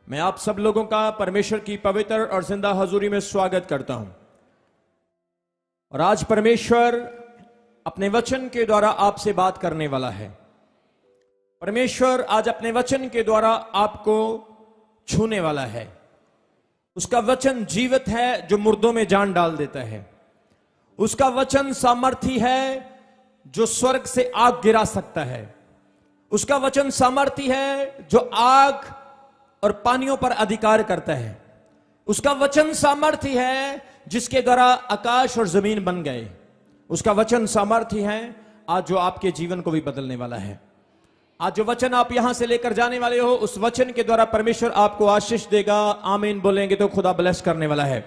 मैं आप सब लोगों का परमेश्वर की पवित्र और जिंदा हजूरी में स्वागत करता हूं। और आज परमेश्वर अपने वचन के द्वारा आपसे बात करने वाला है। परमेश्वर आज अपने वचन के द्वारा आपको छूने वाला है। उसका वचन जीवित है जो मुर्दों में जान डाल देता है। उसका वचन सामर्थी है जो स्वर्ग से आग गिरा सकता है। उसका वचन सामर्थी है जो आग और पानियों पर अधिकार करता है। उसका वचन सामर्थी है जिसके द्वारा आकाश और जमीन बन गए। उसका वचन सामर्थी है आज जो आपके जीवन को भी बदलने वाला है। आज जो वचन आप यहां से लेकर जाने वाले हो, उस वचन के द्वारा परमेश्वर आपको आशीष देगा। आमीन बोलेंगे तो खुदा ब्लेस करने वाला है।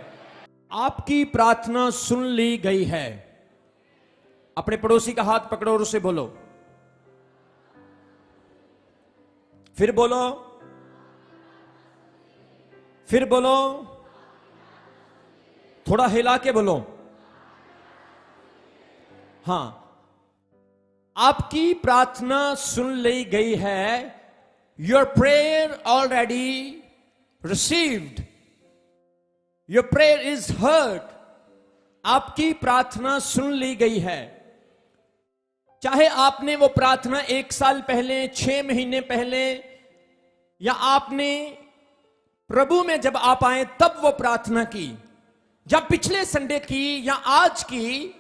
आपकी प्रार्थना सुन ली गई है। अपने पड़ोसी का हाथ पकड़ो और उसे बोलो, फिर बोलो, फिर बोलो, थोड़ा हिला के बोलो। हां, आपकी प्रार्थना सुन ली गई है। Your prayer already received. Your prayer is heard. आपकी प्रार्थना सुन ली गई है। चाहे आपने वो प्रार्थना 1 साल पहले, 6 महीने पहले, या आपने प्रभु में जब आप आए तब वो प्रार्थना की, जब पिछले संडे की या आज की,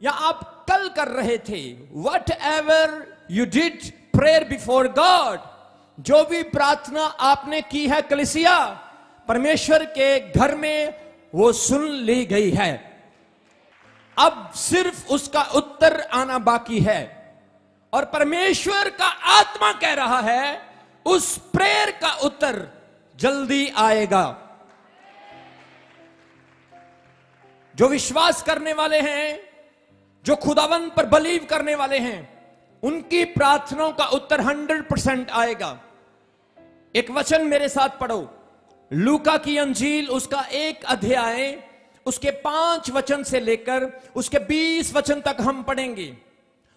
या आप कल कर रहे थे, what ever you did prayer before God, जो भी प्रार्थना आपने की है कलीसिया, परमेश्वर के घर में वो सुन ली गई है। अब सिर्फ उसका उत्तर आना बाकी है। और परमेश्वर का आत्मा कह रहा है उस प्रेयर का उत्तर जल्दी आएगा। जो विश्वास करने वाले हैं, जो खुदावन पर बिलीव करने वाले हैं, उनकी प्रार्थनाओं का उत्तर 100% आएगा। एक वचन मेरे साथ पढ़ो, लूका की अंजील उसका 1 अध्याय उसके 5 वचन से लेकर उसके 20 वचन तक हम पढ़ेंगे।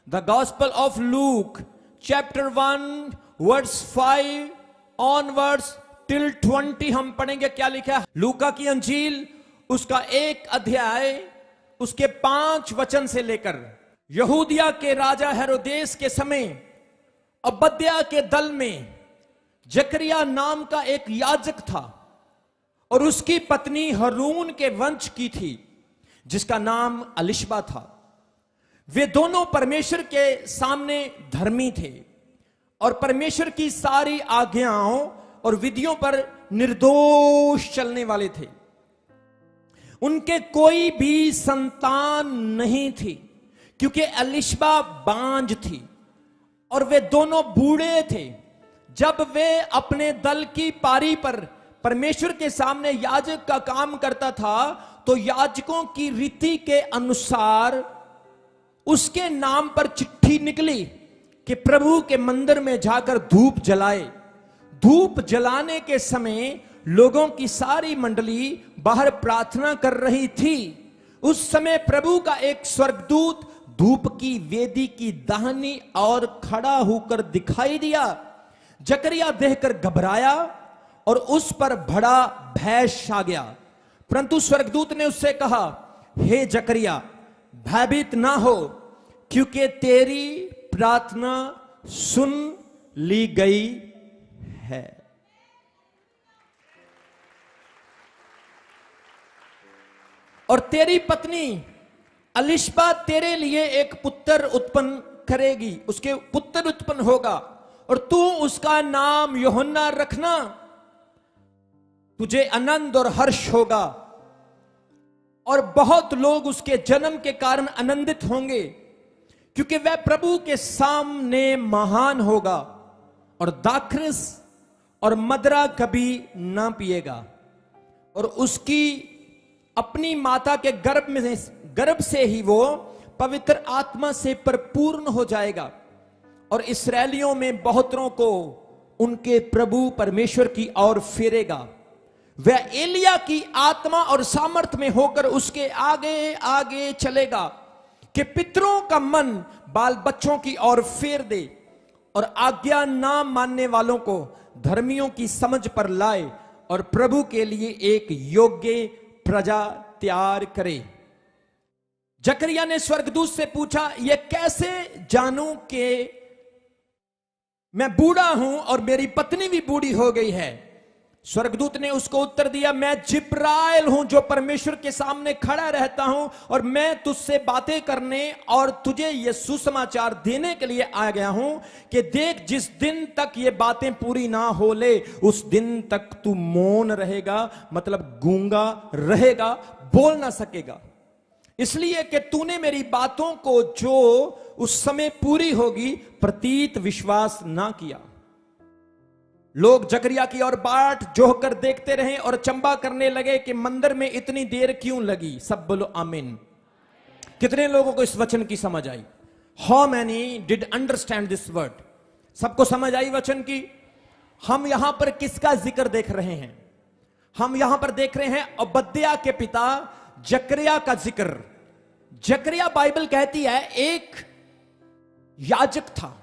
The gospel of Luke chapter 1 verse 5 onwards till 20 हम पढ़ेंगे। क्या लिखा है? लूका की अंजील उसका 1 अध्याय उसके 5 वचन से लेकर, यहूदिया के राजा हेरोदेस के समय अबद्या के दल में जकरिया नाम का एक याजक था और उसकी पत्नी हारून के वंश की थी जिसका नाम अलिशबा था। वे दोनों परमेश्वर के सामने धर्मी थे और परमेश्वर की सारी आज्ञाओं और विधियों पर निर्दोष चलने वाले थे। उनके कोई भी संतान नहीं थी क्योंकि अलिशबा बांझ थी और वे दोनों बूढ़े थे। जब वे अपने दल की पारी पर परमेश्वर के सामने याजक का काम करता था तो याजकों की रीति के अनुसार उसके नाम पर चिट्ठी निकली कि प्रभु के मंदिर में जाकर धूप जलाए। धूप जलाने के समय लोगों की सारी मंडली बाहर प्रार्थना कर रही थी। उस समय प्रभु का एक स्वर्गदूत धूप की वेदी की दाहिनी ओर खड़ा होकर दिखाई दिया। जकरिया देखकर घबराया और उस पर बड़ा भय छा गया। परंतु स्वर्गदूत ने उससे कहा, हे जकरिया, भयभीत ना हो, क्योंकि तेरी प्रार्थना सुन ली गई है। और तेरी पत्नी अलिशबा तेरे लिए एक पुत्र उत्पन्न करेगी, उसके पुत्र उत्पन्न होगा और तू उसका नाम यूहन्ना रखना। तुझे आनंद और हर्ष होगा और बहुत लोग उसके जन्म के कारण आनंदित होंगे क्योंकि वह प्रभु के सामने महान होगा और दाखरस और मदरा कभी ना पिएगा और उसकी अपनी माता के गर्भ से ही वो पवित्र आत्मा से परिपूर्ण हो जाएगा और इस्राएलियों में बहुतों को उनके प्रभु परमेश्वर की ओर फेरेगा। वह एलिया की आत्मा और सामर्थ्य में होकर उसके आगे आगे चलेगा कि पितरों का मन बाल बच्चों की ओर फेर दे और आज्ञा ना मानने वालों को धर्मियों की समझ पर लाए और प्रभु के लिए एक योग्य प्रजा तैयार करे। जकरिया ने स्वर्गदूत से पूछा, यह कैसे जानूं कि मैं बूढ़ा हूं और मेरी पत्नी भी बूढ़ी हो गई है? स्वर्गदूत ने उसको उत्तर दिया, मैं जिब्राइल हूं जो परमेश्वर के सामने खड़ा रहता हूं और मैं तुझसे बातें करने और तुझे यह सुसमाचार देने के लिए आ गया हूं कि देख, जिस दिन तक ये बातें पूरी ना हो ले उस दिन तक तू मौन रहेगा, मतलब गूंगा रहेगा, बोल ना सकेगा, इसलिए कि तूने मेरी बातों को जो उस समय पूरी होगी प्रतीत विश्वास ना किया। लोग जकरिया की ओर बाट जोह कर देखते रहे और चंबा करने लगे कि मंदिर में इतनी देर क्यों लगी। सब बोलो आमीन। कितने लोगों को इस वचन की समझ आई? How many did understand this word? सबको समझ आई वचन की? हम यहां पर किसका जिक्र देख रहे हैं? हम यहां पर देख रहे हैं ओबद्याह के पिता जकरिया का जिक्र। जकरिया, बाइबल कहती है, एक याजक था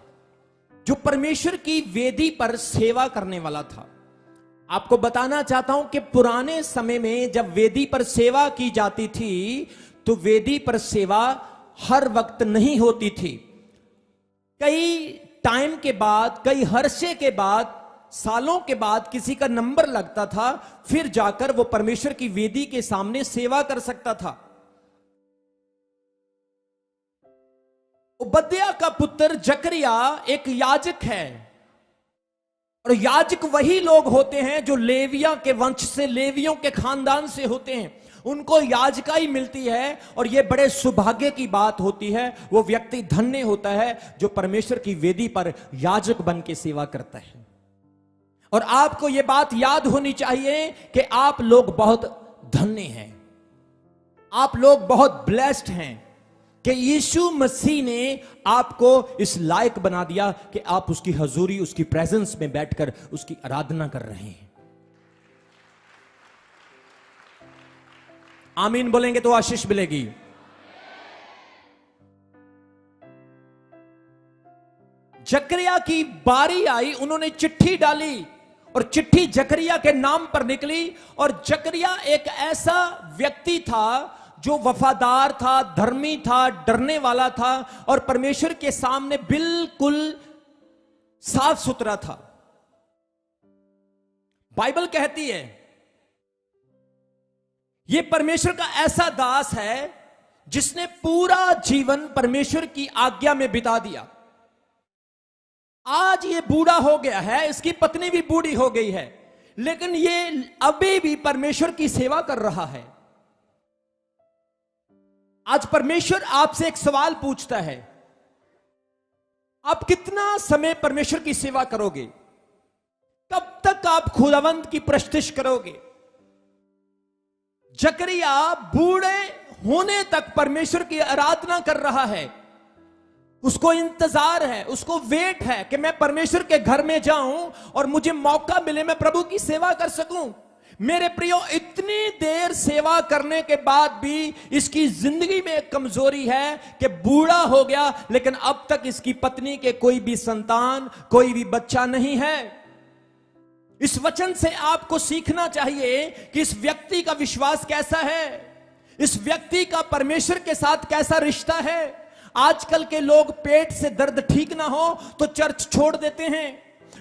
जो परमेश्वर की वेदी पर सेवा करने वाला था। आपको बताना चाहता हूं कि पुराने समय में जब वेदी पर सेवा की जाती थी तो वेदी पर सेवा हर वक्त नहीं होती थी। कई टाइम के बाद, कई हर्षे के बाद, सालों के बाद किसी का नंबर लगता था, फिर जाकर वो परमेश्वर की वेदी के सामने सेवा कर सकता था। ओबद्याह का पुत्र जकरिया एक याजक है, और याजक वही लोग होते हैं जो लेविया के वंश से, लेवियों के खानदान से होते हैं। उनको याजकाई मिलती है और यह बड़े सौभाग्य की बात होती है। वो व्यक्ति धन्य होता है जो परमेश्वर की वेदी पर याजक बन के सेवा करता है। और आपको यह बात याद होनी चाहिए कि आप लोग बहुत धन्य हैं, आप लोग बहुत ब्लेस्ड हैं कि यीशु मसीह ने आपको इस लायक बना दिया कि आप उसकी हजूरी, उसकी प्रेजेंस में बैठकर उसकी आराधना कर रहे हैं। आमीन बोलेंगे तो आशीष मिलेगी। जकरिया की बारी आई, उन्होंने चिट्ठी डाली और चिट्ठी जकरिया के नाम पर निकली। और जकरिया एक ऐसा व्यक्ति था जो वफादार था, धर्मी था, डरने वाला था और परमेश्वर के सामने बिल्कुल साफ सुथरा था। बाइबल कहती है यह परमेश्वर का ऐसा दास है जिसने पूरा जीवन परमेश्वर की आज्ञा में बिता दिया। आज ये बूढ़ा हो गया है, इसकी पत्नी भी बूढ़ी हो गई है, लेकिन ये अभी भी परमेश्वर की सेवा कर रहा है। आज परमेश्वर आपसे एक सवाल पूछता है, आप कितना समय परमेश्वर की सेवा करोगे? कब तक आप खुदावंद की प्रस्तुति करोगे? जकरिया बूढ़े होने तक परमेश्वर की आराधना कर रहा है। उसको इंतजार है, उसको वेट है कि मैं परमेश्वर के घर में जाऊं और मुझे मौका मिले, मैं प्रभु की सेवा कर सकूं। मेरे प्रियो, इतनी देर सेवा करने के बाद भी इसकी जिंदगी में एक कमजोरी है कि बूढ़ा हो गया लेकिन अब तक इसकी पत्नी के कोई भी संतान, कोई भी बच्चा नहीं है। इस वचन से आपको सीखना चाहिए कि इस व्यक्ति का विश्वास कैसा है, इस व्यक्ति का परमेश्वर के साथ कैसा रिश्ता है। आजकल के लोग पेट से दर्द ठीक ना हो तो चर्च छोड़ देते हैं,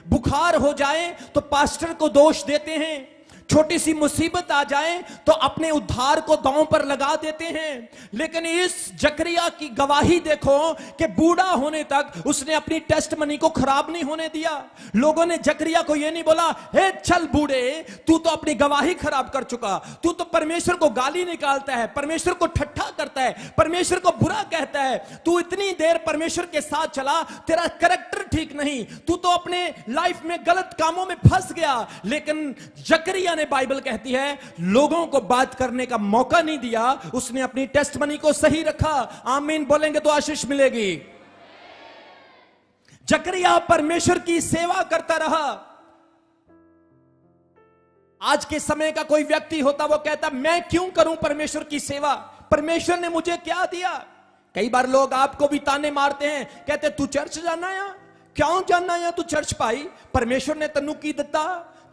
बुखार हो जाए तो पास्टर को दोष देते हैं, छोटी सी मुसीबत आ जाए तो अपने उद्धार को दांव पर लगा देते हैं। लेकिन इस जकरिया की गवाही देखो कि बूढ़ा होने तक उसने अपनी टेस्टमनी को खराब नहीं होने दिया। लोगों ने जकरिया को यह नहीं बोला, हे चल बूढ़े, तू तो अपनी गवाही खराब कर चुका, तू तो परमेश्वर को गाली निकालता है, परमेश्वर को ठट्ठा करता है, परमेश्वर को बुरा कहता है, तू इतनी देर परमेश्वर के साथ चला, तेरा कैरेक्टर ठीक नहीं, तू तो अपने लाइफ में गलत कामों में फंस गया। लेकिन जकरिया ने, बाइबल कहती है, लोगों को बात करने का मौका नहीं दिया, उसने अपनी टेस्टमनी को सही रखा। आमीन बोलेंगे तो आशीष मिलेगी। जकरिया परमेश्वर की सेवा करता रहा। आज के समय का कोई व्यक्ति होता, वो कहता, मैं क्यों करूं परमेश्वर की सेवा, परमेश्वर ने मुझे क्या दिया। कई बार लोग आपको भी ताने मारते हैं, कहते तू चर्च जाना है, क्यों जाना या तू चर्च पाई? परमेश्वर ने तेनू की दिता?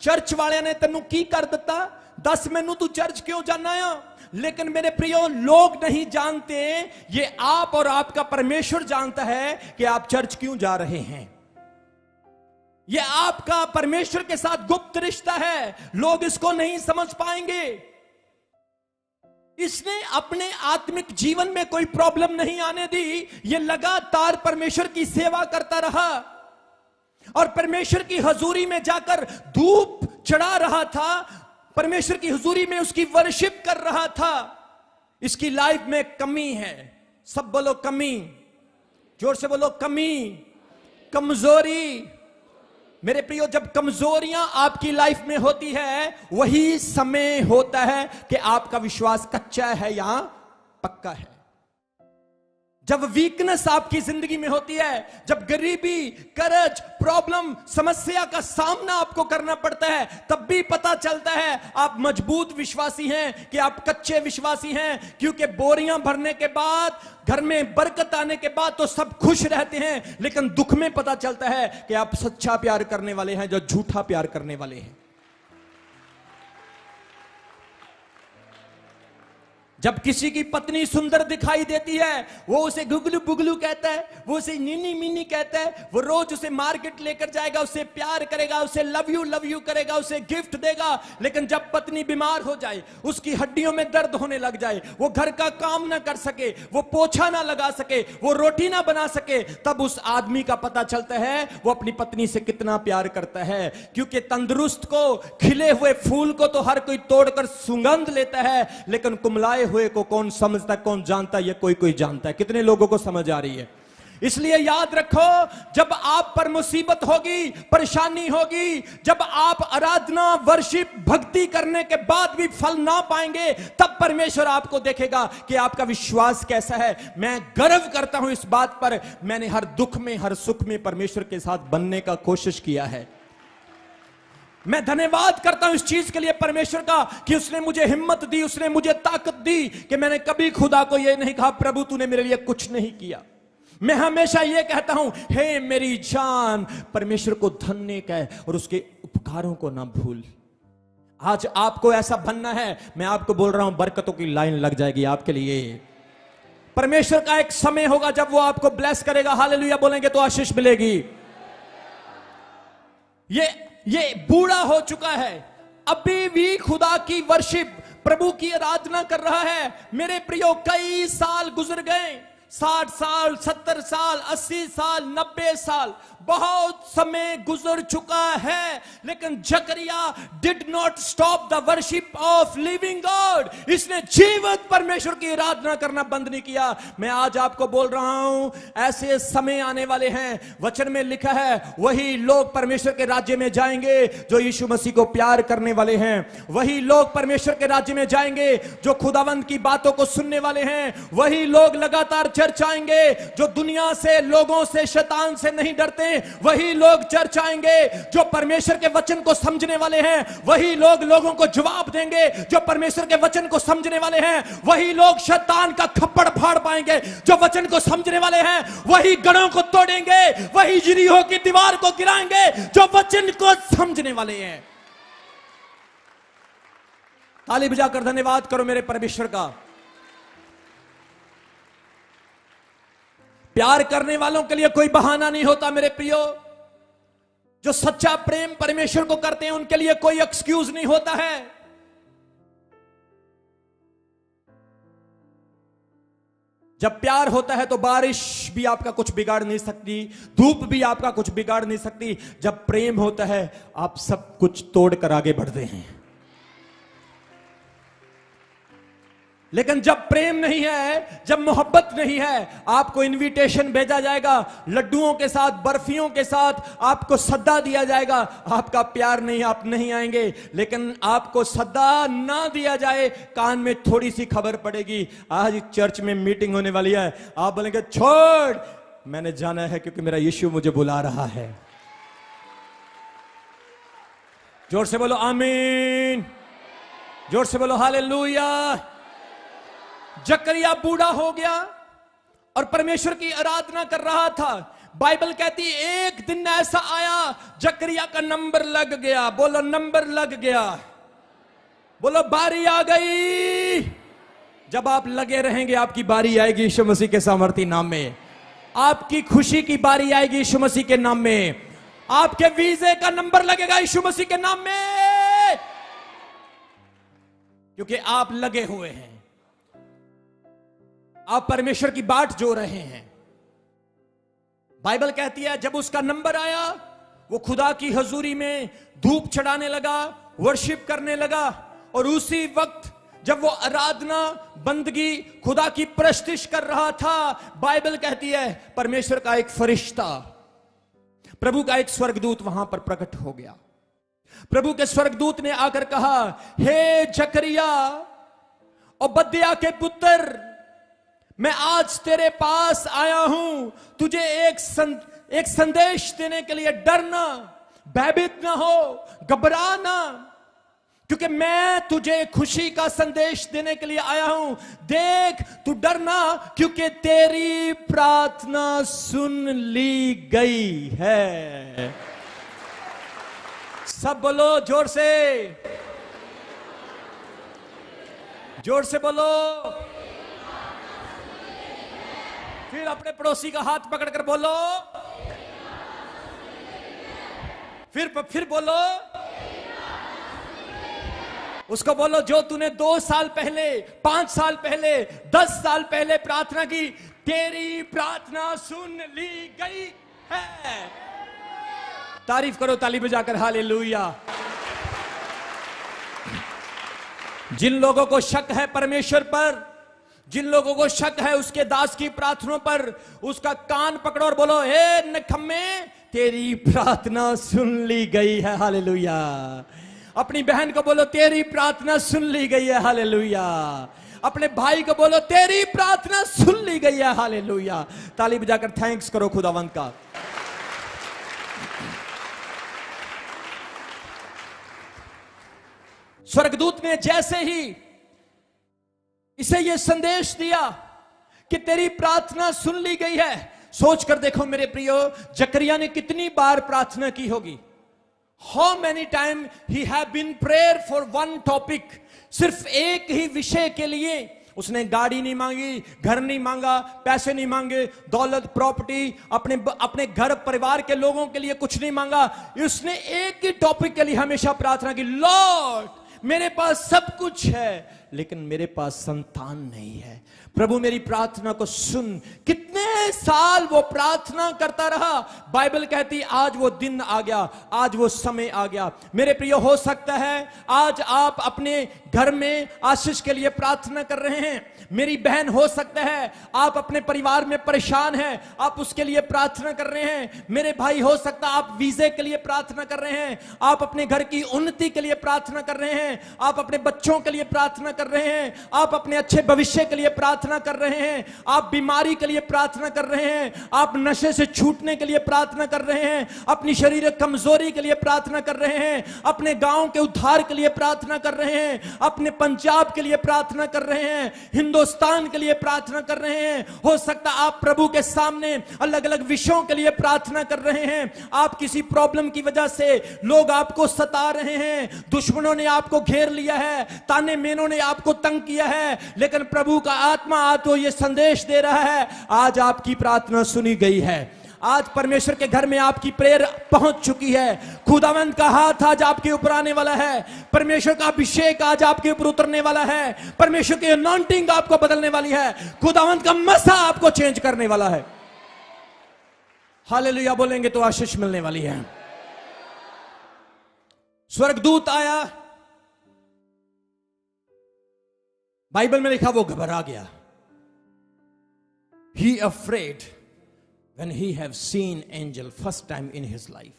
चर्च वाले ने तेनू की कर दिता? दस मैनू तू चर्च क्यों जाना या? लेकिन मेरे प्रियो, लोग नहीं जानते, ये आप और आपका परमेश्वर जानता है कि आप चर्च क्यों जा रहे हैं। ये आपका परमेश्वर के साथ गुप्त रिश्ता है, लोग इसको नहीं समझ पाएंगे। इसने अपने आत्मिक जीवन में कोई प्रॉब्लम नहीं आने दी, ये लगातार परमेश्वर की सेवा करता रहा और परमेश्वर की हजूरी में जाकर धूप चढ़ा रहा था, परमेश्वर की हुजूरी में उसकी वर्शिप कर रहा था। इसकी लाइफ में कमी है। सब बोलो कमी, जोर से बोलो कमी, कमजोरी। मेरे प्रियो, जब कमजोरियां आपकी लाइफ में होती है, वही समय होता है कि आपका विश्वास कच्चा है या पक्का है। जब वीकनेस आपकी जिंदगी में होती है, जब गरीबी, कर्ज, प्रॉब्लम, समस्या का सामना आपको करना पड़ता है, तब भी पता चलता है आप मजबूत विश्वासी हैं कि आप कच्चे विश्वासी हैं। क्योंकि बोरियां भरने के बाद, घर में बरकत आने के बाद तो सब खुश रहते हैं, लेकिन दुख में पता चलता है कि आप सच्चा प्यार करने वाले हैं, जो झूठा प्यार करने वाले हैं। जब किसी की पत्नी सुंदर दिखाई देती है, वो उसे गुगलू बुगलू कहता है, वो उसे नीनी मीनी कहता है, वो रोज उसे मार्केट लेकर जाएगा, उसे प्यार करेगा, उसे लव यू करेगा, उसे गिफ्ट देगा। लेकिन जब पत्नी बीमार हो जाए, उसकी हड्डियों में दर्द होने लग जाए, वो घर का काम ना कर सके, वो पोछा ना लगा सके, वो रोटी ना बना सके, तब उस आदमी का पता चलता है वो अपनी पत्नी से कितना प्यार करता है। क्योंकि तंदुरुस्त को, खिले हुए फूल को तो हर कोई तोड़कर सुगंध लेता है, लेकिन कुमलाए हुए को कौन समझता, कौन जानता? ये कोई कोई जानता है। कितने लोगों को समझ आ रही है? इसलिए याद रखो, जब आप पर मुसीबत होगी, परेशानी होगी, जब आप आराधना, वर्शिप, भक्ति करने के बाद भी फल ना पाएंगे, तब परमेश्वर आपको देखेगा कि आपका विश्वास कैसा है। मैं गर्व करता हूं इस बात पर, मैंने हर दुख में, हर सुख में परमेश्वर के साथ बनने का कोशिश किया है। मैं धन्यवाद करता हूं इस चीज के लिए परमेश्वर का कि उसने मुझे हिम्मत दी, उसने मुझे ताकत दी कि मैंने कभी खुदा को यह नहीं कहा प्रभु तूने मेरे लिए कुछ नहीं किया। मैं हमेशा यह कहता हूं, हे मेरी जान, परमेश्वर को धन्य कह और उसके उपकारों को ना भूल। आज आपको ऐसा बनना है, मैं आपको बोल रहा हूं, बरकतों की लाइन लग जाएगी आपके लिए। परमेश्वर का एक समय होगा जब वो आपको ब्लेस करेगा। हालेलुया बोलेंगे तो आशीष मिलेगी। ये बूढ़ा हो चुका है, अभी भी खुदा की वर्शिप, प्रभु की आराधना कर रहा है। मेरे प्रियो, कई साल गुजर गए, 60 साल, 70 साल, 80 साल, 90 साल, बहुत समय गुजर चुका है, लेकिन Zechariah did not stop the worship of living God. इसने जीवित परमेश्वर की आराधना करना बंद नहीं किया। मैं आज आपको बोल रहा हूं, ऐसे समय आने वाले हैं, वचन में लिखा है, वही लोग परमेश्वर के राज्य में जाएंगे जो यीशु मसीह को प्यार करने वाले हैं। वही लोग परमेश्वर के राज्य में जाएंगे जो खुदावंद की बातों को सुनने वाले हैं। वही लोग लगातार चर्च आएंगे जो दुनिया से, लोगों से, शैतान से नहीं डरते। वही लोग चर्च आएंगे जो परमेश्वर के वचन को समझने वाले हैं। वही लोग लोगों को जवाब देंगे जो परमेश्वर के वचन को समझने वाले हैं। वही लोग शैतान का खप्पड़ फाड़ पाएंगे जो वचन को समझने वाले हैं। वही गढ़ों को तोड़ेंगे, वही यरीहो की दीवार को गिराएंगे जो वचन को समझने वाले हैं। ताली बजाकर धन्यवाद करो मेरे परमेश्वर का। प्यार करने वालों के लिए कोई बहाना नहीं होता मेरे प्रियो। जो सच्चा प्रेम परमेश्वर को करते हैं उनके लिए कोई एक्सक्यूज नहीं होता है। जब प्यार होता है तो बारिश भी आपका कुछ बिगाड़ नहीं सकती, धूप भी आपका कुछ बिगाड़ नहीं सकती। जब प्रेम होता है आप सब कुछ तोड़कर आगे बढ़ते हैं। लेकिन जब प्रेम नहीं है, जब मोहब्बत नहीं है, आपको इनविटेशन भेजा जाएगा, लड्डुओं के साथ, बर्फियों के साथ आपको सद्दा दिया जाएगा। आपका प्यार नहीं, आप नहीं आएंगे। लेकिन आपको सद्दा ना दिया जाए, कान में थोड़ी सी खबर पड़ेगी, आज चर्च में मीटिंग होने वाली है, आप बोलेंगे छोड़, मैंने जाना है क्योंकि मेरा यीशु मुझे बुला रहा है। जोर से बोलो आमीन, जोर से बोलो हालेलुया। जकरिया बूढ़ा हो गया और परमेश्वर की आराधना कर रहा था। बाइबल कहती एक दिन ऐसा आया जकरिया का नंबर लग गया। बोलो नंबर लग गया। बोलो बारी आ गई। जब आप लगे रहेंगे आपकी बारी आएगी यीशु मसीह के सामर्थी नाम में। आपकी खुशी की बारी आएगी यीशु मसीह के नाम में। आपके वीजे का नंबर लगेगा यीशु मसीह के नाम में, क्योंकि आप लगे हुए हैं। आप परमेश्वर की बाट जो रहे हैं। बाइबल कहती है जब उसका नंबर आया वो खुदा की हजूरी में धूप चढ़ाने लगा, वर्शिप करने लगा। और उसी वक्त जब वो आराधना बंदगी खुदा की प्रस्तिश कर रहा था, बाइबल कहती है परमेश्वर का एक फरिश्ता, प्रभु का एक स्वर्गदूत वहां पर प्रकट हो गया। प्रभु के स्वर्गदूत ने आकर कहा, हे जकरिया ओबद्याह के पुत्र, मैं आज तेरे पास आया हूं तुझे एक संदेश देने के लिए। डरना, भयभीत ना हो, घबराना, क्योंकि मैं तुझे खुशी का संदेश देने के लिए आया हूं। देख तू डरना, क्योंकि तेरी प्रार्थना सुन ली गई है। सब बोलो जोर से, जोर से बोलो। फिर अपने पड़ोसी का हाथ पकड़कर बोलो। फिर बोलो। उसको बोलो जो तूने 2 साल पहले, 5 साल पहले, 10 साल पहले प्रार्थना की, तेरी प्रार्थना सुन ली गई है। तारीफ करो ताली बजाकर, हालेलुया। जिन लोगों को शक है परमेश्वर पर, जिन लोगों को शक है उसके दास की प्रार्थनाओं पर, उसका कान पकड़ो और बोलो, हे नखम्मे तेरी प्रार्थना सुन ली गई है, हालेलुया। अपनी बहन को बोलो तेरी प्रार्थना सुन ली गई है, हालेलुया। अपने भाई को बोलो तेरी प्रार्थना सुन ली गई है, हालेलुया। ताली बजाकर थैंक्स करो खुदावंत का। स्वर्गदूत ने जैसे ही इसे यह संदेश दिया कि तेरी प्रार्थना सुन ली गई है, सोचकर देखो मेरे प्रियो, जकरिया ने कितनी बार प्रार्थना की होगी। How many time he have been prayer for one topic. सिर्फ एक ही विषय के लिए उसने गाड़ी नहीं मांगी, घर नहीं मांगा, पैसे नहीं मांगे, दौलत, प्रॉपर्टी, अपने घर परिवार के लोगों के लिए कुछ नहीं मांगा। उसने एक ही टॉपिक के लिए हमेशा प्रार्थना की, लॉर्ड मेरे पास सब कुछ है लेकिन मेरे पास संतान नहीं है। प्रभु मेरी प्रार्थना को सुन। कितने साल वो प्रार्थना करता रहा। बाइबल कहती आज वो दिन आ गया, आज वो समय आ गया। मेरे प्रिय, हो सकता है आज आप अपने घर में आशीष के लिए प्रार्थना कर रहे हैं। मेरी बहन, हो सकता है आप अपने परिवार में परेशान हैं, आप उसके लिए प्रार्थना कर रहे हैं। मेरे भाई, हो सकता है आप वीजे के लिए प्रार्थना कर रहे हैं, आप अपने घर की उन्नति के लिए प्रार्थना कर रहे हैं, आप अपने बच्चों के लिए प्रार्थना कर रहे हैं, आप अपने अच्छे भविष्य के लिए प्रार्थना कर रहे हैं, आप बीमारी के लिए प्रार्थना कर रहे हैं, आप नशे से छूटने के लिए प्रार्थना कर रहे हैं, अपनी शारीरिक कमजोरी के लिए प्रार्थना कर रहे हैं, अपने गांव के उद्धार के लिए प्रार्थना कर रहे हैं, अपने पंजाब के लिए प्रार्थना कर रहे हैं, हिंदुस्तान के लिए प्रार्थना कर रहे हैं। हो सकता है आप प्रभु के सामने अलग अलग विषयों के लिए प्रार्थना कर रहे हैं। आप किसी प्रॉब्लम की वजह से, लोग आपको सता रहे हैं, दुश्मनों ने आपको घेर लिया है, ताने मेनों ने आपको तंग किया है, लेकिन प्रभु का आत्मा आज तो यह संदेश दे रहा है, आज आपकी प्रार्थना सुनी गई है। आज परमेश्वर के घर में आपकी प्रेयर पहुंच चुकी है। खुदावंत का हाथ आज आपके ऊपर आने वाला है। परमेश्वर का अभिषेक आज आपके ऊपर उतरने वाला है। परमेश्वर की अनॉइंटिंग आपको बदलने वाली है। खुदावंत का मसा आपको चेंज करने वाला है। हालेलुया बोलेंगे तो आशीष मिलने वाली है। स्वर्गदूत आया, बाइबल में लिखा वो घबरा गया। He afraid when he have seen angel first time in his life.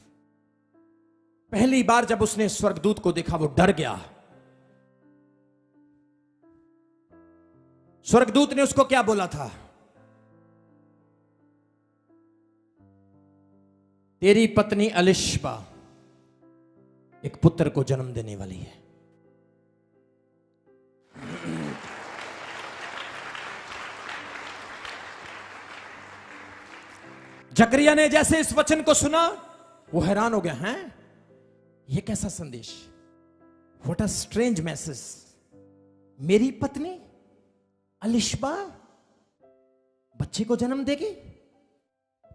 पहली बार जब उसने स्वर्गदूत को देखा वो डर गया। स्वर्गदूत ने उसको क्या बोला था? तेरी पत्नी अलिशबा एक पुत्र को जन्म देने वाली है। जकरिया ने जैसे इस वचन को सुना, वो हैरान हो गया, हैं ये कैसा संदेश, व्हाट अ स्ट्रेंज मैसेज। मेरी पत्नी अलिशबा बच्चे को जन्म देगी,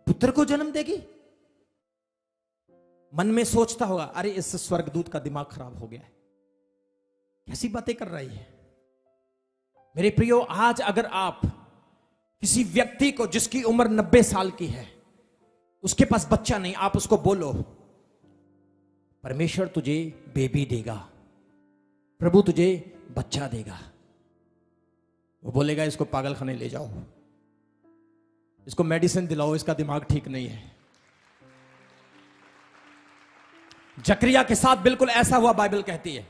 पुत्र को जन्म देगी। मन में सोचता होगा, अरे इस स्वर्गदूत का दिमाग खराब हो गया है, कैसी बातें कर रही है। मेरे प्रियो, आज अगर आप किसी व्यक्ति को जिसकी उम्र 90 साल की है, उसके पास बच्चा नहीं, आप उसको बोलो परमेश्वर तुझे बेबी देगा, प्रभु तुझे बच्चा देगा, वो बोलेगा इसको पागलखाने ले जाओ, इसको मेडिसिन दिलाओ, इसका दिमाग ठीक नहीं है। जकरिया के साथ बिल्कुल ऐसा हुआ, बाइबल कहती है।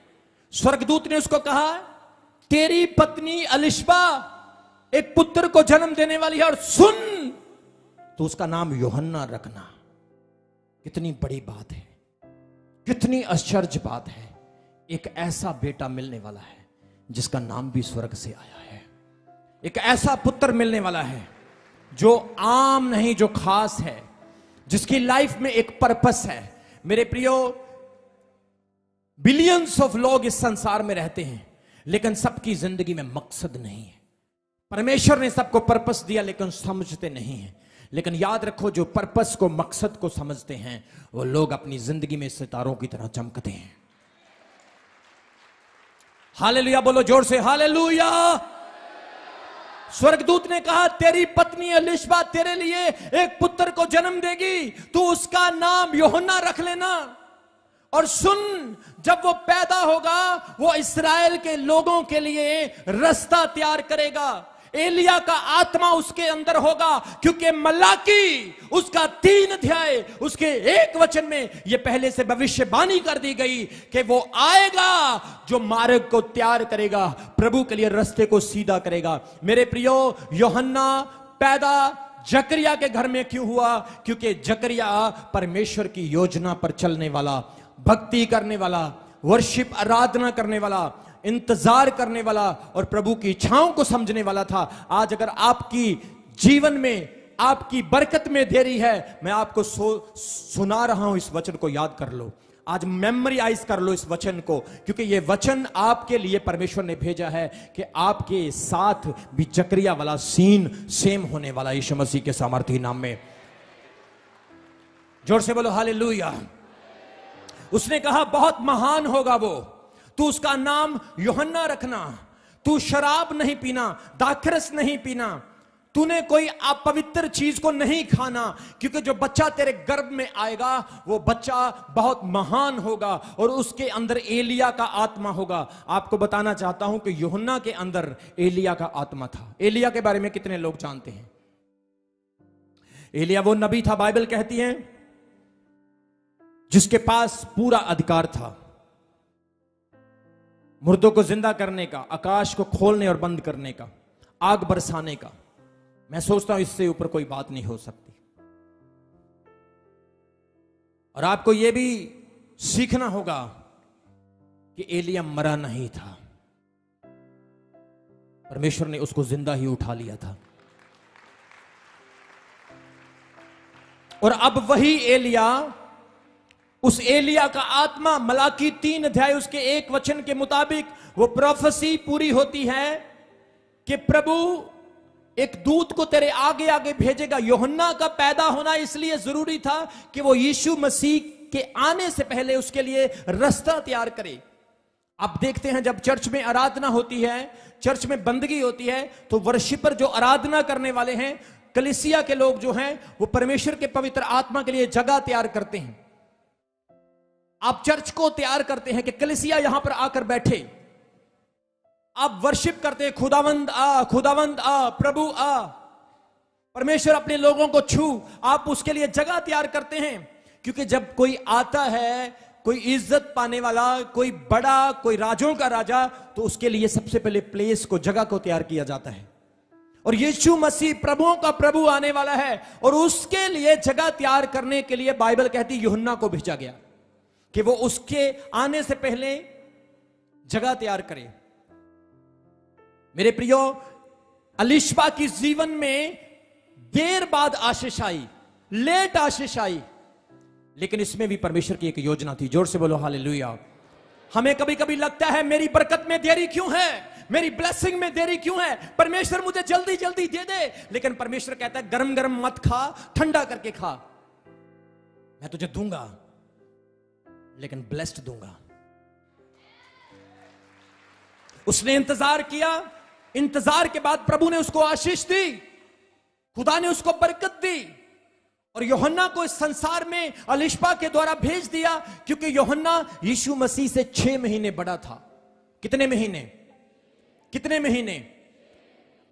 स्वर्गदूत ने उसको कहा, तेरी पत्नी अलिशबा एक पुत्र को जन्म देने वाली है, और सुन तो उसका नाम यूहन्ना रखना। कितनी बड़ी बात है, कितनी आश्चर्य बात है। एक ऐसा बेटा मिलने वाला है जिसका नाम भी स्वर्ग से आया है। एक ऐसा पुत्र मिलने वाला है जो आम नहीं, जो खास है, जिसकी लाइफ में एक पर्पस है। मेरे प्रियो, बिलियंस ऑफ लोग इस संसार में रहते हैं, लेकिन सबकी जिंदगी में मकसद नहीं है। परमेश्वर ने सबको पर्पस दिया, लेकिन समझते नहीं है। लेकिन याद रखो, जो पर्पस को, मकसद को समझते हैं, वो लोग अपनी जिंदगी में सितारों की तरह चमकते हैं। हालेलुया बोलो जोर से, हालेलुया। स्वर्गदूत ने कहा, तेरी पत्नी अलिशबा तेरे लिए एक पुत्र को जन्म देगी, तू उसका नाम यूहन्ना रख लेना। और सुन, जब वो पैदा होगा, वो इस्राएल के लोगों के लिए रास्ता तैयार करेगा। एलिया का आत्मा उसके अंदर होगा, क्योंकि मलाकी उसका 3 अध्याय उसके 1 वचन में यह पहले से भविष्यवाणी कर दी गई कि वो आएगा जो मार्ग को तैयार करेगा, प्रभु के लिए रास्ते को सीधा करेगा। मेरे प्रियो, यूहन्ना पैदा जकरिया के घर में क्यों हुआ? क्योंकि जकरिया परमेश्वर की योजना पर चलने वाला, भक्ति करने वाला, वर्शिप आराधना करने वाला, इंतजार करने वाला और प्रभु की इच्छाओं को समझने वाला था। आज अगर आपकी जीवन में, आपकी बरकत में देरी है, मैं आपको सुना रहा हूं, इस वचन को याद कर लो। आज मेमोराइज कर लो इस वचन को, क्योंकि यह वचन आपके लिए परमेश्वर ने भेजा है कि आपके साथ भी जकरिया वाला सीन सेम होने वाला, यीशु मसीह के सामर्थी नाम में। जोर से बोलो हालेलुया। उसने कहा, बहुत महान होगा वो, तू उसका नाम यूहन्ना रखना। तू शराब नहीं पीना, दाखरस नहीं पीना, तूने कोई अपवित्र चीज को नहीं खाना, क्योंकि जो बच्चा तेरे गर्भ में आएगा वो बच्चा बहुत महान होगा और उसके अंदर एलिया का आत्मा होगा। आपको बताना चाहता हूं कि यूहन्ना के अंदर एलिया का आत्मा था। एलिया के बारे में कितने लोग जानते हैं? एलिया वो नबी था, बाइबल कहती है, जिसके पास पूरा अधिकार था मुर्दों को जिंदा करने का, आकाश को खोलने और बंद करने का, आग बरसाने का। मैं सोचता हूं इससे ऊपर कोई बात नहीं हो सकती। और आपको यह भी सीखना होगा कि एलिया मरा नहीं था, परमेश्वर ने उसको जिंदा ही उठा लिया था। और अब वही एलिया, उस एलिया का आत्मा, मलाकी 3 अध्याय उसके 1 वचन के मुताबिक वो प्रोफेसी पूरी होती है कि प्रभु एक दूत को तेरे आगे आगे भेजेगा। यूहन्ना का पैदा होना इसलिए जरूरी था कि वो यीशु मसीह के आने से पहले उसके लिए रास्ता तैयार करे। आप देखते हैं, जब चर्च में आराधना होती है, चर्च में बंदगी होती है, तो वर्शिपर जो आराधना करने वाले हैं, कलीसिया के लोग जो हैं, वो परमेश्वर के पवित्र आत्मा के लिए जगह तैयार करते हैं। आप चर्च को तैयार करते हैं कि कलीसिया यहां पर आकर बैठे। आप वर्शिप करते हैं, खुदावंद आ, खुदावंद आ, प्रभु आ, परमेश्वर अपने लोगों को छू। आप उसके लिए जगह तैयार करते हैं, क्योंकि जब कोई आता है, कोई इज्जत पाने वाला, कोई बड़ा, कोई राजों का राजा, तो उसके लिए सबसे पहले प्लेस को, जगह को तैयार किया जाता है। और यीशु मसीह प्रभुओं का प्रभु आने वाला है, और उसके लिए जगह तैयार करने के लिए बाइबल कहती यूहन्ना को भेजा गया कि वो उसके आने से पहले जगह तैयार करे। मेरे प्रियो, अलिशबा की जीवन में देर बाद आशीष आई, लेट आशीष आई, लेकिन इसमें भी परमेश्वर की एक योजना थी। जोर से बोलो हालेलुया। हमें कभी कभी लगता है मेरी बरकत में देरी क्यों है, मेरी ब्लेसिंग में देरी क्यों है, परमेश्वर मुझे जल्दी जल्दी दे दे। लेकिन परमेश्वर कहता है गरम गरम मत खा, ठंडा करके खा। मैं तुझे दूंगा, लेकिन ब्लेस्ड दूंगा। उसने इंतजार किया, इंतजार के बाद प्रभु ने उसको आशीष दी, खुदा ने उसको बरकत दी और यूहन्ना को इस संसार में अलिशबा के द्वारा भेज दिया, क्योंकि यूहन्ना यीशु मसीह से 6 महीने बड़ा था। कितने महीने? कितने महीने?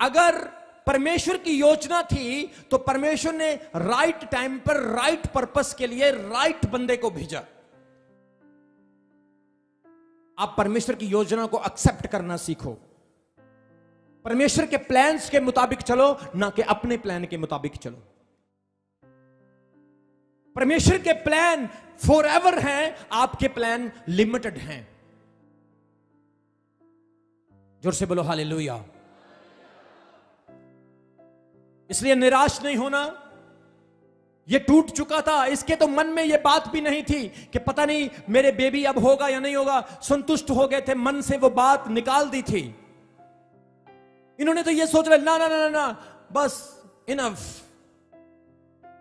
अगर परमेश्वर की योजना थी तो परमेश्वर ने राइट टाइम पर राइट पर्पस के लिए राइट बंदे को भेजा। आप परमेश्वर की योजना को एक्सेप्ट करना सीखो, परमेश्वर के प्लान्स के मुताबिक चलो, ना कि अपने प्लान के मुताबिक चलो। परमेश्वर के प्लान फॉरएवर हैं, आपके प्लान लिमिटेड हैं। जोर से बोलो हालेलुया। इसलिए निराश नहीं होना। ये टूट चुका था, इसके तो मन में ये बात भी नहीं थी कि पता नहीं मेरे बेबी अब होगा या नहीं होगा। संतुष्ट हो गए थे, मन से वो बात निकाल दी थी। इन्होंने तो ये सोच रहे ना ना ना ना, बस इनफ,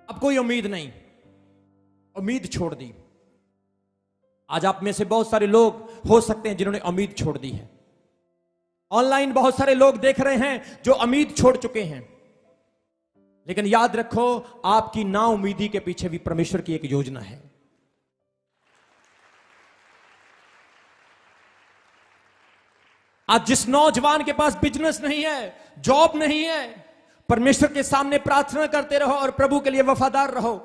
अब कोई उम्मीद नहीं, उम्मीद छोड़ दी। आज आप में से बहुत सारे लोग हो सकते हैं जिन्होंने उम्मीद छोड़ दी है। ऑनलाइन बहुत सारे लोग देख रहे हैं जो उम्मीद छोड़ चुके हैं। लेकिन याद रखो, आपकी ना उम्मीदी के पीछे भी परमेश्वर की एक योजना है। आज जिस नौजवान के पास बिजनेस नहीं है, जॉब नहीं है, परमेश्वर के सामने प्रार्थना करते रहो और प्रभु के लिए वफादार रहो,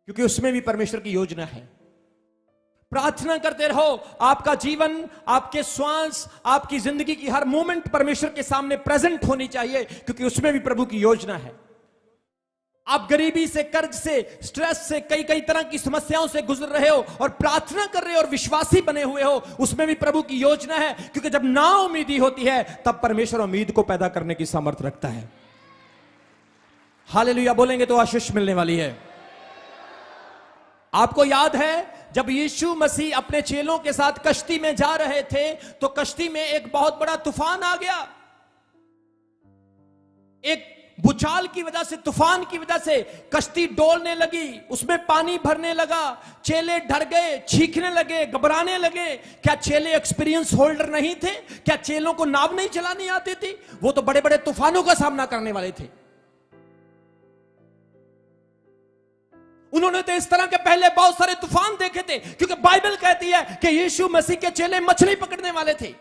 क्योंकि उसमें भी परमेश्वर की योजना है। प्रार्थना करते रहो। आपका जीवन, आपके श्वास, आपकी जिंदगी की हर मोमेंट परमेश्वर के सामने प्रेजेंट होनी चाहिए, क्योंकि उसमें भी प्रभु की योजना है। आप गरीबी से, कर्ज से, स्ट्रेस से, कई कई तरह की समस्याओं से गुजर रहे हो और प्रार्थना कर रहे हो और विश्वासी बने हुए हो, उसमें भी प्रभु की योजना है। क्योंकि जब ना उम्मीदी होती है तब परमेश्वर उम्मीद को पैदा करने की सामर्थ्य रखता है। हालेलुया बोलेंगे तो आशीष मिलने वाली है। आपको याद है जब यीशु मसीह अपने चेलों के साथ कश्ती में जा रहे थे तो कश्ती में एक बहुत बड़ा तूफान आ गया। एक भूचाल की वजह से, तूफान की वजह से कश्ती डोलने लगी, उसमें पानी भरने लगा। चेले डर गए, चीखने लगे, घबराने लगे। क्या चेले एक्सपीरियंस होल्डर नहीं थे? क्या चेलों को नाव नहीं चलानी आती थी? वो तो बड़े बड़े तूफानों का सामना करने वाले थे। उन्होंने तो इस तरह के पहले बहुत सारे तूफान देखे थे, क्योंकि बाइबल कहती है कि यीशु मसीह के चेले मछली पकड़ने वाले थे।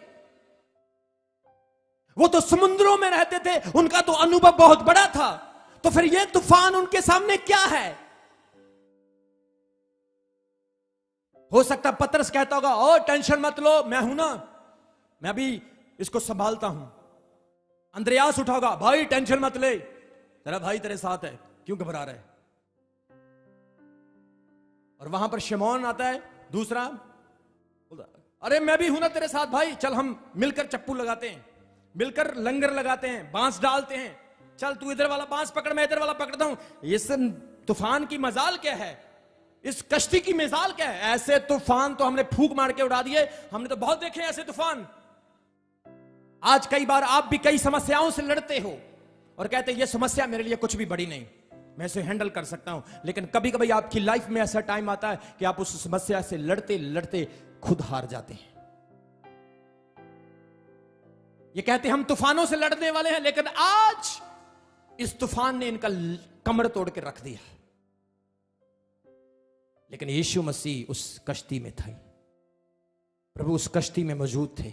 वो तो समुद्रों में रहते थे, उनका तो अनुभव बहुत बड़ा था। तो फिर ये तूफान उनके सामने क्या है? हो सकता पतरस कहता होगा, ओ टेंशन मत लो, मैं हूं ना, मैं भी इसको संभालता हूं। अंद्रयास उठा होगा, भाई टेंशन मत ले, तेरा भाई तेरे साथ है, क्यों घबरा रहा है? और वहां पर शमौन आता है दूसरा, अरे मैं भी हूं ना तेरे साथ भाई, चल हम मिलकर चप्पू लगाते हैं, मिलकर लंगर लगाते हैं, बांस डालते हैं, चल तू इधर वाला बांस पकड़, मैं इधर वाला पकड़ता हूं। इस तूफान की मजाल क्या है? इस कश्ती की मिसाल क्या है? ऐसे तूफान तो हमने फूंक मार के उड़ा दिए, हमने तो बहुत देखे ऐसे तूफान। आज कई बार आप भी कई समस्याओं से लड़ते हो और कहते ये समस्या मेरे लिए कुछ भी बड़ी नहीं, मैं इसे हैंडल कर सकता हूं। लेकिन कभी कभी आपकी लाइफ में ऐसा टाइम आता है कि आप उस समस्या से लड़ते लड़ते खुद हार जाते हैं। ये कहते हम तूफानों से लड़ने वाले हैं, लेकिन आज इस तूफान ने इनका कमर तोड़ के रख दिया। लेकिन यीशु मसीह उस कश्ती में थे, प्रभु उस कश्ती में मौजूद थे।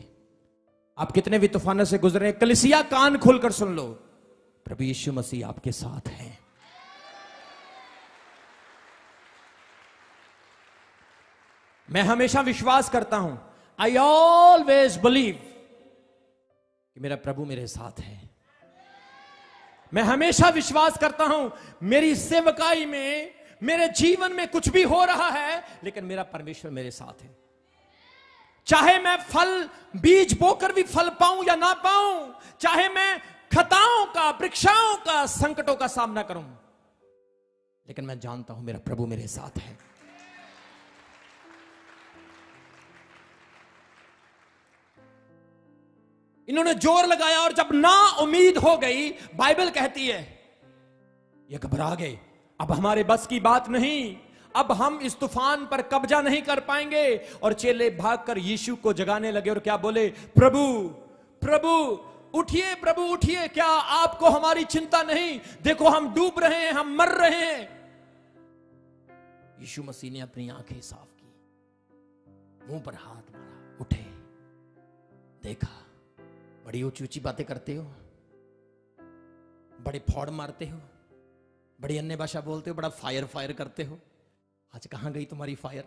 आप कितने भी तूफानों से गुजरे, कलीसिया कान खोलकर सुन लो, प्रभु यीशु मसीह आपके साथ हैं। मैं हमेशा विश्वास करता हूं, आई ऑलवेज बिलीव कि मेरा प्रभु मेरे साथ है। मैं हमेशा विश्वास करता हूं मेरी सेवकाई में, मेरे जीवन में कुछ भी हो रहा है, लेकिन मेरा परमेश्वर मेरे साथ है। चाहे मैं फल बीज बोकर भी फल पाऊं या ना पाऊं, चाहे मैं खताओं का, परीक्षाओं का, संकटों का सामना करूं, लेकिन मैं जानता हूं मेरा प्रभु मेरे साथ है। इन्होंने जोर लगाया और जब ना उम्मीद हो गई, बाइबल कहती है ये घबरा गए। अब हमारे बस की बात नहीं, अब हम इस तूफान पर कब्जा नहीं कर पाएंगे। और चेले भागकर यीशु को जगाने लगे और क्या बोले, प्रभु प्रभु उठिए, प्रभु उठिए, क्या आपको हमारी चिंता नहीं? देखो हम डूब रहे हैं, हम मर रहे हैं। यीशु मसीह ने अपनी आंखें साफ की, मुंह पर हाथ मारा, उठे, देखा। बड़ी ऊंची ऊंची बातें करते हो, बड़े फौड़ मारते हो, बड़ी अन्य भाषा बोलते हो, बड़ा फायर फायर करते हो। आज कहां गई तुम्हारी फायर?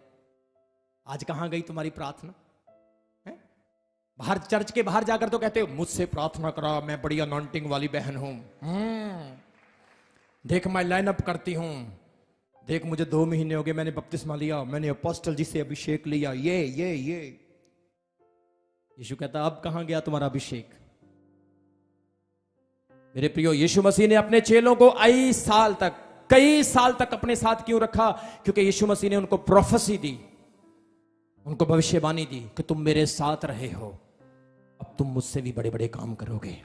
आज कहां गई तुम्हारी प्रार्थना? बाहर चर्च के बाहर जाकर तो कहते हो मुझसे प्रार्थना करा, मैं बड़ी अनॉइंटिंग वाली बहन हूं। देख मैं लाइन अप करती हूं, देख मुझे 2 महीने हो गए, मैंने बपतिस्मा लिया, मैंने अपोस्टल जी से अभिषेक लिया, ये यीशु कहता अब कहां गया तुम्हारा अभिषेक? मेरे प्रियो, यीशु मसीह ने अपने चेलों को कई साल तक अपने साथ क्यों रखा? क्योंकि यीशु मसीह ने उनको प्रोफेसी दी, उनको भविष्यवाणी दी कि तुम मेरे साथ रहे हो, अब तुम मुझसे भी बड़े बड़े काम करोगे।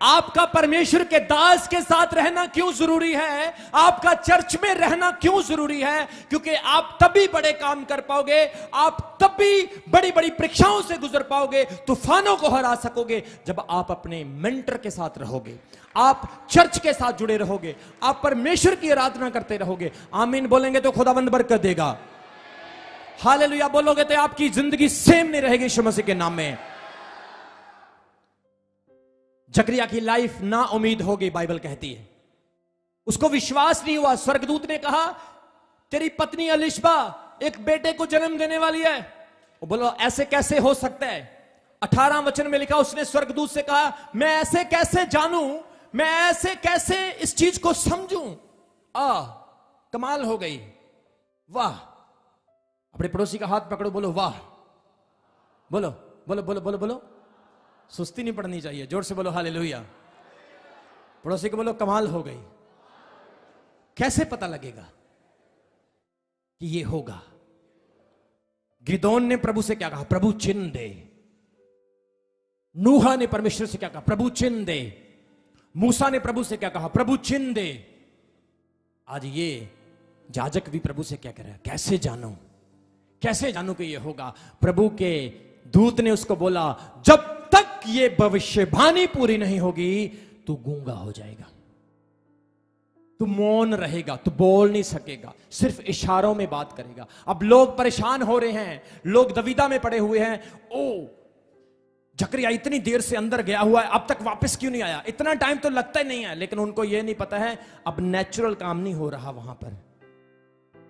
आपका परमेश्वर के दास के साथ रहना क्यों जरूरी है? आपका चर्च में रहना क्यों जरूरी है? क्योंकि आप तभी बड़े काम कर पाओगे, आप तभी बड़ी बड़ी परीक्षाओं से गुजर पाओगे, तूफानों को हरा सकोगे, जब आप अपने मेंटर के साथ रहोगे, आप चर्च के साथ जुड़े रहोगे, आप परमेश्वर की आराधना करते रहोगे। आमीन बोलेंगे तो खुदावंद बरकत देगा। हालेलुया बोलोगे तो आपकी जिंदगी सेम नहीं रहेगी यीशु मसीह के नाम में। जकरिया की लाइफ ना उम्मीद हो गई, बाइबल कहती है। उसको विश्वास नहीं हुआ। स्वर्गदूत ने कहा तेरी पत्नी एलिशबा एक बेटे को जन्म देने वाली है। वो बोलो ऐसे कैसे हो सकता है? 18 वचन में लिखा, उसने स्वर्गदूत से कहा मैं ऐसे कैसे जानूं, मैं ऐसे कैसे इस चीज को समझूं? कमाल हो गई, वाह। अपने पड़ोसी का हाथ पकड़ो, बोलो वाह। बोलो बोलो बोलो बोलो बोलो, सुस्ती नहीं पड़नी चाहिए, जोर से बोलो हालेलुया। पड़ोसी को बोलो कमाल हो गई। कैसे पता लगेगा कि ये होगा? गिदोन ने प्रभु से क्या कहा? प्रभु चिन्ह दे। नूहा ने परमेश्वर से क्या कहा? प्रभु चिन्ह दे। मूसा ने प्रभु से क्या कहा? प्रभु चिन्ह दे। आज ये याजक भी प्रभु से क्या कह रहा है? कैसे जानूं, कैसे जानूं कि ये होगा? प्रभु के दूत ने उसको बोला जब तक ये भविष्यवाणी पूरी नहीं होगी तू गूंगा हो जाएगा, तू मौन रहेगा, तू बोल नहीं सकेगा, सिर्फ इशारों में बात करेगा। अब लोग परेशान हो रहे हैं, लोग दुविधा में पड़े हुए हैं। ओ जकरिया इतनी देर से अंदर गया हुआ है, अब तक वापस क्यों नहीं आया? इतना टाइम तो लगता ही नहीं है। लेकिन उनको यह नहीं पता है अब नेचुरल काम नहीं हो रहा वहां पर,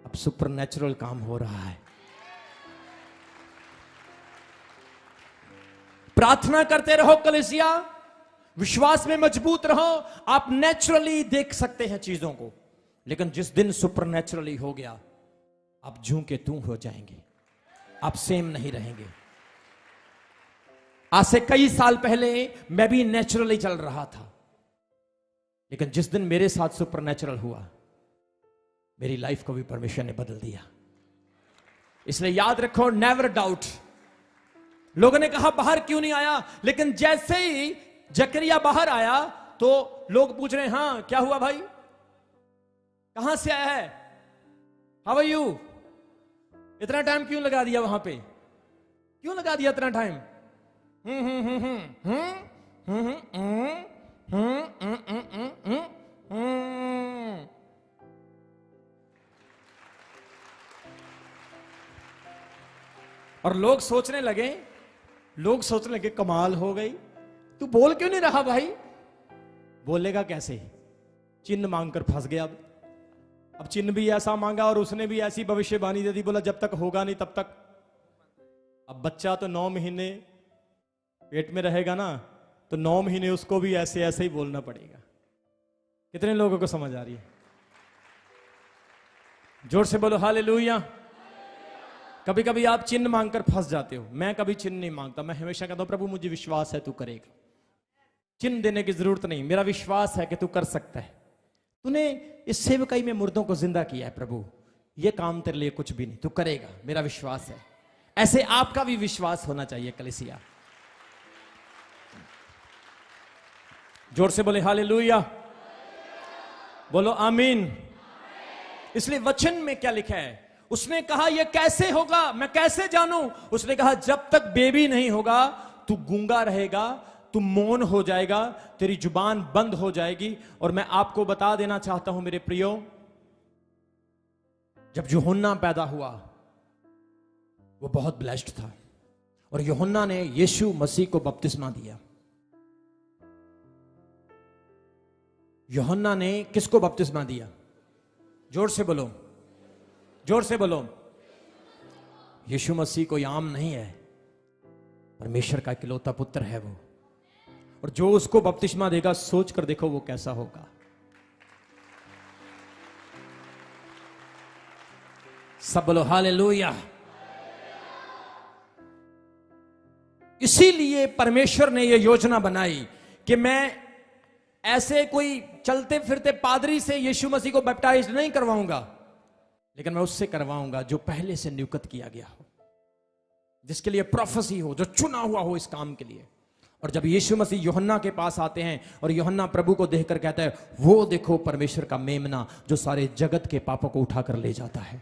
अब सुपर नेचुरल काम हो रहा है। प्रार्थना करते रहो कलीसिया, विश्वास में मजबूत रहो। आप नेचुरली देख सकते हैं चीजों को, लेकिन जिस दिन सुपर नेचुरली हो गया आप जूं के तू हो जाएंगे, आप सेम नहीं रहेंगे। आज से कई साल पहले मैं भी नेचुरली चल रहा था, लेकिन जिस दिन मेरे साथ सुपर नेचुरल हुआ मेरी लाइफ को भी परमेश्वर ने बदल दिया। इसलिए याद रखो, नेवर डाउट। लोगों ने कहा बाहर क्यों नहीं आया, लेकिन जैसे ही जकरिया बाहर आया तो लोग पूछ रहे हैं हाँ क्या हुआ भाई, कहां से आया है, हाउ आर यू? इतना टाइम क्यों लगा दिया वहां पे, क्यों लगा दिया इतना टाइम? और लोग सोचने लगे कमाल हो गई, तू बोल क्यों नहीं रहा भाई? बोलेगा कैसे? चिन्ह मांगकर फंस गया। अब चिन्ह भी ऐसा मांगा और उसने भी ऐसी भविष्यवाणी दे दी, बोला जब तक होगा नहीं तब तक। अब बच्चा तो 9 महीने पेट में रहेगा ना, तो 9 महीने उसको भी ऐसे ऐसे ही बोलना पड़ेगा। कितने लोगों को समझ आ रही है? जोर से बोलो हालेलुया। कभी कभी आप चिन्ह मांगकर फंस जाते हो। मैं कभी चिन्ह नहीं मांगता, मैं हमेशा कहता हूं प्रभु मुझे विश्वास है तू करेगा, चिन्ह देने की जरूरत नहीं, मेरा विश्वास है कि तू कर सकता है। तूने इस सेवकाई में मुर्दों को जिंदा किया है प्रभु, ये काम तेरे लिए कुछ भी नहीं, तू करेगा, मेरा विश्वास है। ऐसे आपका भी विश्वास होना चाहिए कलीसिया। जोर से बोले हालेलुया, बोलो आमीन। इसलिए वचन में क्या लिखा है? उसने कहा यह कैसे होगा, मैं कैसे जानूं? उसने कहा जब तक बेबी नहीं होगा तू गूंगा रहेगा, तू मौन हो जाएगा, तेरी जुबान बंद हो जाएगी। और मैं आपको बता देना चाहता हूं मेरे प्रियो, जब यूहन्ना पैदा हुआ वो बहुत ब्लेस्ड था, और यूहन्ना ने यीशु मसीह को बपतिस्मा दिया। यूहन्ना ने किसको बपतिस्मा दिया? जोर से बोलो, जोर से बोलो। यीशु मसीह कोई आम नहीं है, परमेश्वर का इकलौता पुत्र है वो, और जो उसको बपतिस्मा देगा सोच कर देखो वो कैसा होगा। सब बोलो हालेलुया। इसीलिए परमेश्वर ने यह योजना बनाई कि मैं ऐसे कोई चलते फिरते पादरी से यीशु मसीह को बैप्टाइज नहीं करवाऊंगा, लेकिन मैं उससे करवाऊंगा जो पहले से नियुक्त किया गया हो, जिसके लिए प्रोफेसी हो, जो चुना हुआ हो इस काम के लिए। और जब यीशु मसीह यूहन्ना के पास आते हैं और यूहन्ना प्रभु को देखकर कहता है, वो देखो परमेश्वर का मेमना जो सारे जगत के पापों को उठाकर ले जाता है।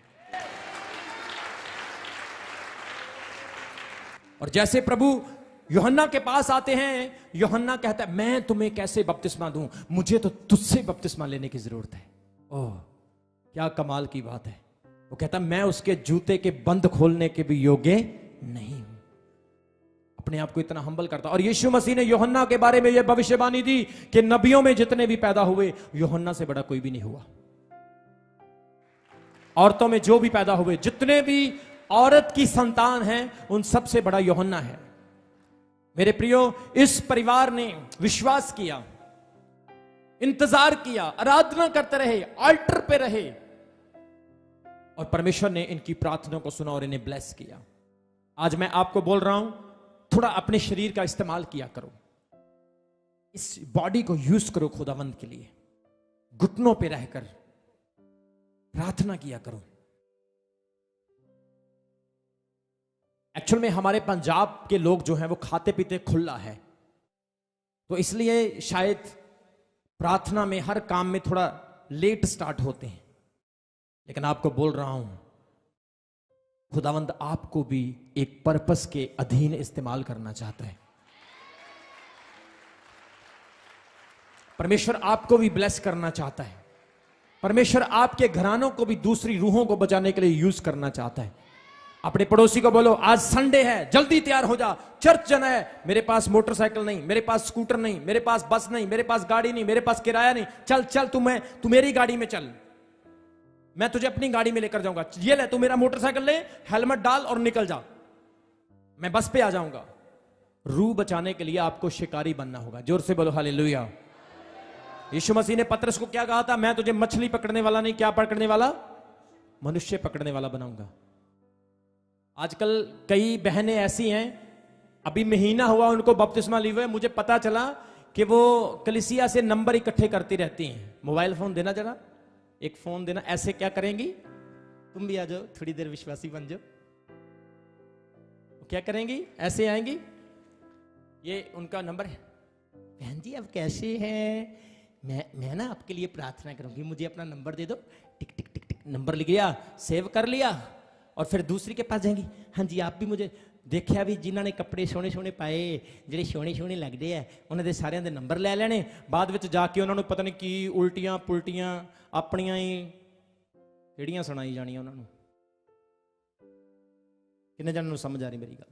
और जैसे प्रभु यूहन्ना के पास आते हैं, यूहन्ना कहता है मैं तुम्हें कैसे बपतिस्मा दूं, मुझे तो तुझसे बपतिस्मा लेने की जरूरत है। ओह क्या कमाल की बात है। वो कहता मैं उसके जूते के बंद खोलने के भी योग्य नहीं हूं। अपने आप को इतना हम्बल करता। और यीशु मसीह ने यूहन्ना के बारे में यह भविष्यवाणी दी कि नबियों में जितने भी पैदा हुए यूहन्ना से बड़ा कोई भी नहीं हुआ। औरतों में जो भी पैदा हुए, जितने भी औरत की संतान है, उन सबसे बड़ा यूहन्ना है। मेरे प्रियो, इस परिवार ने विश्वास किया, इंतजार किया, आराधना करते रहे, अल्टर पे रहे, और परमेश्वर ने इनकी प्रार्थना को सुना और इन्हें ब्लेस किया। आज मैं आपको बोल रहा हूं, थोड़ा अपने शरीर का इस्तेमाल किया करो, इस बॉडी को यूज करो खुदावंद के लिए। घुटनों पे रहकर प्रार्थना किया करो। एक्चुअल में हमारे पंजाब के लोग जो हैं वो खाते पीते खुला है, तो इसलिए शायद प्रार्थना में हर काम में थोड़ा लेट स्टार्ट होते हैं। लेकिन आपको बोल रहा हूं, खुदावंद आपको भी एक पर्पस के अधीन इस्तेमाल करना चाहता है। परमेश्वर आपको भी ब्लेस करना चाहता है। परमेश्वर आपके घरानों को भी दूसरी रूहों को बचाने के लिए यूज करना चाहता है। अपने पड़ोसी को बोलो आज संडे है, जल्दी तैयार हो जा, चर्च जाना है। मेरे पास मोटरसाइकिल नहीं, मेरे पास स्कूटर नहीं, मेरे पास बस नहीं, मेरे पास गाड़ी नहीं, मेरे पास किराया नहीं। चल चल तू मेरी गाड़ी में चल, मैं तुझे अपनी गाड़ी में लेकर जाऊंगा। ये ले, तू मेरा मोटरसाइकिल ले, हेलमेट डाल और निकल जा, मैं बस पे आ जाऊंगा। रूह बचाने के लिए आपको शिकारी बनना होगा। जोर से बोलो हालेलुया। यीशु मसीह ने पतरस को क्या कहा था? मैं तुझे मछली पकड़ने वाला नहीं, क्या पकड़ने वाला? मनुष्य पकड़ने वाला बनाऊंगा। आजकल कई बहनें ऐसी हैं, अभी महीना हुआ उनको बपतिस्मा लिए हुए, मुझे पता चला कि वो कलीसिया से नंबर इकट्ठे करती रहती हैं। मोबाइल फोन देना, जरा एक फोन देना। ऐसे क्या करेंगी? तुम भी आ जाओ, थोड़ी देर विश्वासी बन जाओ। क्या करेंगी? ऐसे आएंगी, ये उनका नंबर है। बहन जी आप कैसे हैं? मैं ना आपके लिए प्रार्थना करूंगी, मुझे अपना नंबर दे दो। टिक टिक टिक टिक, नंबर लिख लिया, सेव कर लिया, और फिर दूसरी के पास जाएंगी। हाँ जी आप भी मुझे देखिया भी, जिन्होंने कपड़े सोहने सोहने पाए, ਜਿਹੜੇ सोहने सोहने लगते हैं, उन्होंने सारिਆਂ ਦੇ नंबर ले लेने। बाद ਵਿੱਚ ਜਾ ਕੇ ਉਹਨਾਂ ਨੂੰ ਪਤਾ ਨਹੀਂ ਕੀ ਉਲਟੀਆਂ ਪੁਲਟੀਆਂ ਆਪਣੀਆਂ ਹੀ ਕਿਹੜੀਆਂ ਸੁਣਾਈ ਜਾਣੀਆਂ ਉਹਨਾਂ ਨੂੰ। कितने जन समझ आ रही मेरी गल?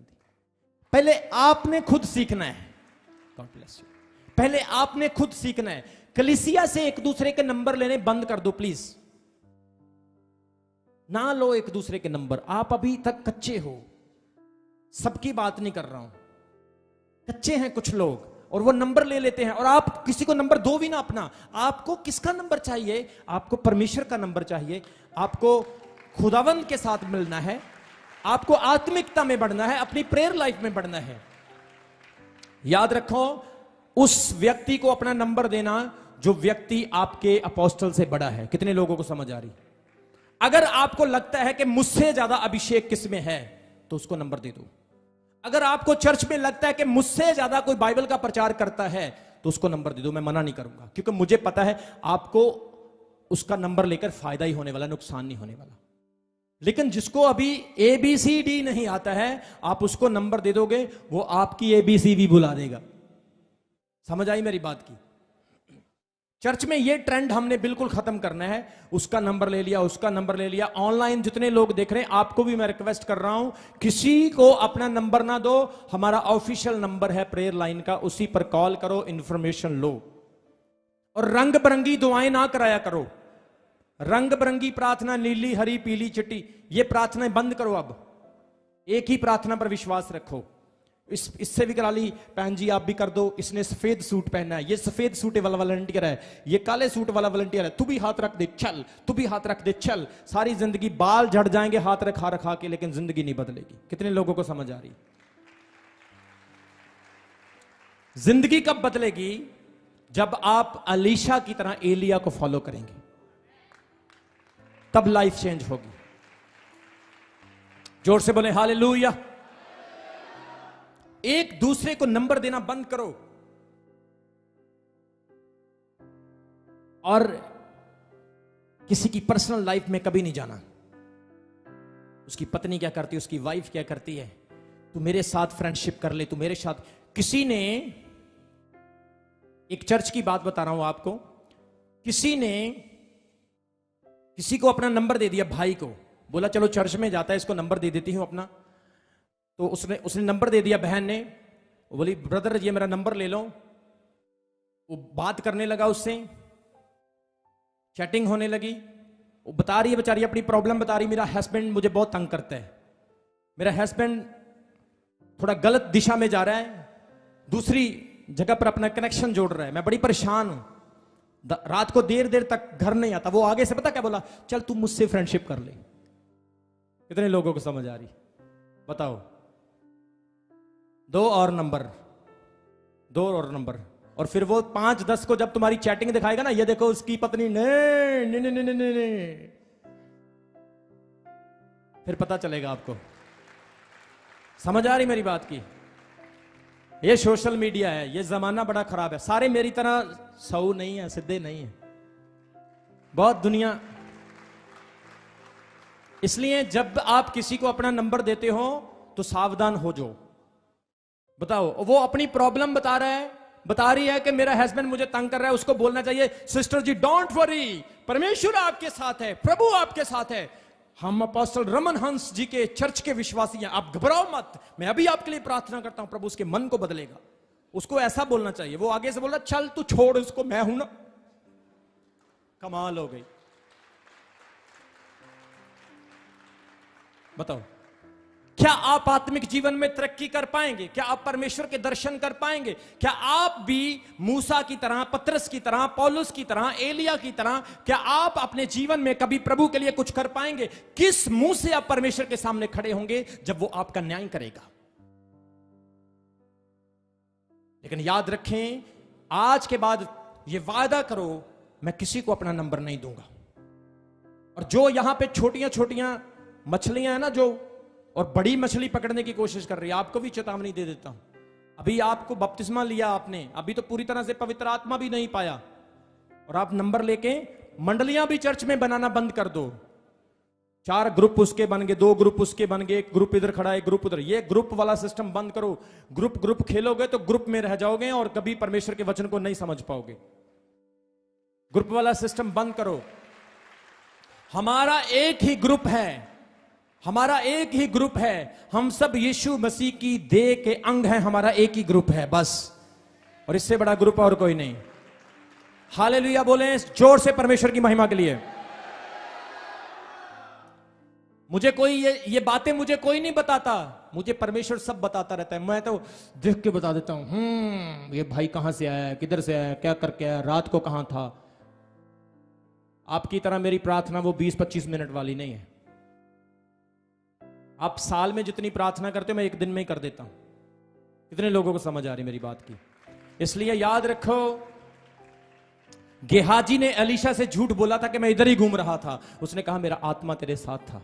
पहले आपने खुद सीखना है। God bless you. पहले आपने खुद सीखना है। कलीसिया से एक दूसरे के नंबर लेने बंद कर दो प्लीज, ना लो एक दूसरे के नंबर। आप अभी तक कच्चे हो, सबकी बात नहीं कर रहा हूं, कच्चे हैं कुछ लोग और वो नंबर ले लेते हैं। और आप किसी को नंबर दो भी ना अपना। आपको किसका नंबर चाहिए? आपको परमेश्वर का नंबर चाहिए। आपको खुदावंद के साथ मिलना है, आपको आत्मिकता में बढ़ना है, अपनी प्रेयर लाइफ में बढ़ना है। याद रखो, उस व्यक्ति को अपना नंबर देना जो व्यक्ति आपके अपोस्टल से बड़ा है। कितने लोगों को समझ आ रही? अगर आपको लगता है कि मुझसे ज्यादा अभिषेक किस में है तो उसको नंबर दे दो। अगर आपको चर्च में लगता है कि मुझसे ज्यादा कोई बाइबल का प्रचार करता है तो उसको नंबर दे दो। मैं मना नहीं करूंगा, क्योंकि मुझे पता है आपको उसका नंबर लेकर फायदा ही होने वाला, नुकसान नहीं होने वाला। लेकिन जिसको अभी ABCD नहीं आता है, आप उसको नंबर दे दोगे, वो आपकी ABC भी बुला देगा। समझ आई मेरी बात की? चर्च में ये ट्रेंड हमने बिल्कुल खत्म करना है। उसका नंबर ले लिया, उसका नंबर ले लिया। ऑनलाइन जितने लोग देख रहे हैं, आपको भी मैं रिक्वेस्ट कर रहा हूं, किसी को अपना नंबर ना दो। हमारा ऑफिशियल नंबर है प्रेयर लाइन का, उसी पर कॉल करो, इंफॉर्मेशन लो। और रंग बिरंगी दुआएं ना कराया करो। रंग बिरंगी प्रार्थना, नीली, हरी, पीली, चिट्टी, ये प्रार्थनाएं बंद करो। अब एक ही प्रार्थना पर विश्वास रखो। इससे भी करा ली, बहन जी आप भी कर दो। इसने सफेद सूट पहना है, ये सफेद सूट वाला वॉलंटियर है, ये काले सूट वाला वॉलंटियर है, तू भी हाथ रख दे चल, तू भी हाथ रख दे चल। सारी जिंदगी बाल झड़ जाएंगे हाथ रखा रखा के, लेकिन जिंदगी नहीं बदलेगी। कितने लोगों को समझ आ रही? जिंदगी कब बदलेगी? जब आप अलीशा की तरह एलिया को फॉलो करेंगे, तब लाइफ चेंज होगी। जोर से बोले हालेलुया। एक दूसरे को नंबर देना बंद करो। और किसी की पर्सनल लाइफ में कभी नहीं जाना। उसकी पत्नी क्या करती है, उसकी वाइफ क्या करती है, तू मेरे साथ फ्रेंडशिप कर ले, तू मेरे साथ। किसी ने, एक चर्च की बात बता रहा हूं आपको, किसी ने किसी को अपना नंबर दे दिया भाई को, बोला चलो चर्च में जाता है, इसको नंबर दे देती हूं अपना। तो उसने नंबर दे दिया बहन ने। वो बोली ब्रदर ये मेरा नंबर ले लो। वो बात करने लगा उससे, चैटिंग होने लगी। वो बता रही है बेचारी अपनी प्रॉब्लम बता रही, मेरा हस्बैंड मुझे बहुत तंग करता है, मेरा हस्बैंड थोड़ा गलत दिशा में जा रहा है, दूसरी जगह पर अपना कनेक्शन जोड़ रहा है, मैं बड़ी परेशान हूं, रात को देर देर तक घर नहीं आता। वो आगे से पता क्या बोला, चल तू मुझसे फ्रेंडशिप कर ले। कितने लोगों को समझ आ रही बताओ? दो और नंबर। और फिर वो 5-10 को जब तुम्हारी चैटिंग दिखाएगा ना, ये देखो उसकी पत्नी ने, फिर पता चलेगा आपको। समझ आ रही मेरी बात की? ये सोशल मीडिया है, ये जमाना बड़ा खराब है। सारे मेरी तरह सऊ नहीं है, सीधे नहीं है, बहुत दुनिया। इसलिए जब आप किसी को अपना नंबर देते हो तो सावधान हो जाओ। बताओ, वो अपनी प्रॉब्लम बता रही है कि मेरा हस्बैंड मुझे तंग कर रहा है, उसको बोलना चाहिए सिस्टर जी डोंट वरी, परमेश्वर आपके साथ है, प्रभु आपके साथ है। हम अपोस्टल रमन हंस जी के चर्च के विश्वासी हैं, आप घबराओ मत, मैं अभी आपके लिए प्रार्थना करता हूं, प्रभु उसके मन को बदलेगा। उसको ऐसा बोलना चाहिए। वो आगे से बोल रहा चल तू छोड़ उसको, मैं हूं ना। कमाल हो गई। बताओ, क्या आप आत्मिक जीवन में तरक्की कर पाएंगे? क्या आप परमेश्वर के दर्शन कर पाएंगे? क्या आप भी मूसा की तरह, पतरस की तरह, पौलुस की तरह, एलिया की तरह, क्या आप अपने जीवन में कभी प्रभु के लिए कुछ कर पाएंगे? किस मुंह से आप परमेश्वर के सामने खड़े होंगे जब वो आपका न्याय करेगा? लेकिन याद रखें, आज के बाद ये वादा करो, मैं किसी को अपना नंबर नहीं दूंगा। और जो यहां पे छोटियां छोटियां मछलियां हैं ना, जो और बड़ी मछली पकड़ने की कोशिश कर रही है, आपको भी चेतावनी दे देता हूं। अभी आपको बपतिस्मा लिया आपने, अभी तो पूरी तरह से पवित्र आत्मा भी नहीं पाया, और आप नंबर लेके मंडलियां भी चर्च में बनाना बंद कर दो। 4 ग्रुप उसके बन गए, 2 ग्रुप उसके बन गए, एक ग्रुप इधर खड़ा है, एक ग्रुप उधर। ये ग्रुप वाला सिस्टम बंद करो। ग्रुप खेलोगे तो ग्रुप में रह जाओगे और कभी परमेश्वर के वचन को नहीं समझ पाओगे। ग्रुप वाला सिस्टम बंद करो। हमारा एक ही ग्रुप है, हमारा एक ही ग्रुप है। हम सब यीशु मसीह की देह के अंग हैं, हमारा एक ही ग्रुप है बस, और इससे बड़ा ग्रुप और कोई नहीं। हालेलुया बोलें जोर से परमेश्वर की महिमा के लिए। मुझे कोई ये बातें मुझे कोई नहीं बताता, मुझे परमेश्वर सब बताता रहता है। मैं तो देख के बता देता हूं, ये भाई कहां से आया, किधर से आया, क्या करके आया, रात को कहां था। आपकी तरह मेरी प्रार्थना वो 20-25 मिनट वाली नहीं है। आप साल में जितनी प्रार्थना करते हो मैं एक दिन में ही कर देता हूं। कितने लोगों को समझ आ रही मेरी बात की? इसलिए याद रखो, गेहाजी ने एलीशा से झूठ बोला था कि मैं इधर ही घूम रहा था। उसने कहा मेरा आत्मा तेरे साथ था।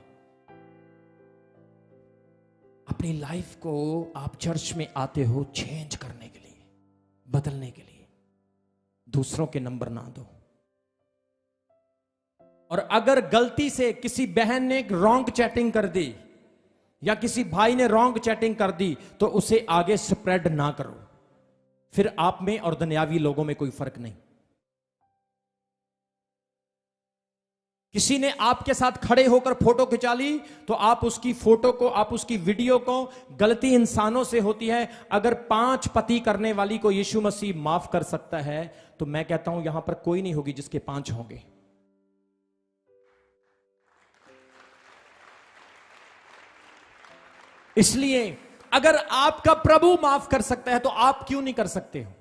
अपनी लाइफ को आप चर्च में आते हो चेंज करने के लिए, बदलने के लिए, दूसरों के नंबर ना दो। और अगर गलती से किसी बहन ने रॉन्ग चैटिंग कर दी या किसी भाई ने रॉन्ग चैटिंग कर दी तो उसे आगे स्प्रेड ना करो, फिर आप में और दुनियावी लोगों में कोई फर्क नहीं। किसी ने आपके साथ खड़े होकर फोटो खिंचा ली तो आप उसकी फोटो को, आप उसकी वीडियो को, गलती इंसानों से होती है। अगर 5 पति करने वाली को यीशु मसीह माफ कर सकता है तो मैं कहता हूं यहां पर कोई नहीं होगी जिसके 5 होंगे। इसलिए अगर आपका प्रभु माफ कर सकता है तो आप क्यों नहीं कर सकते हो?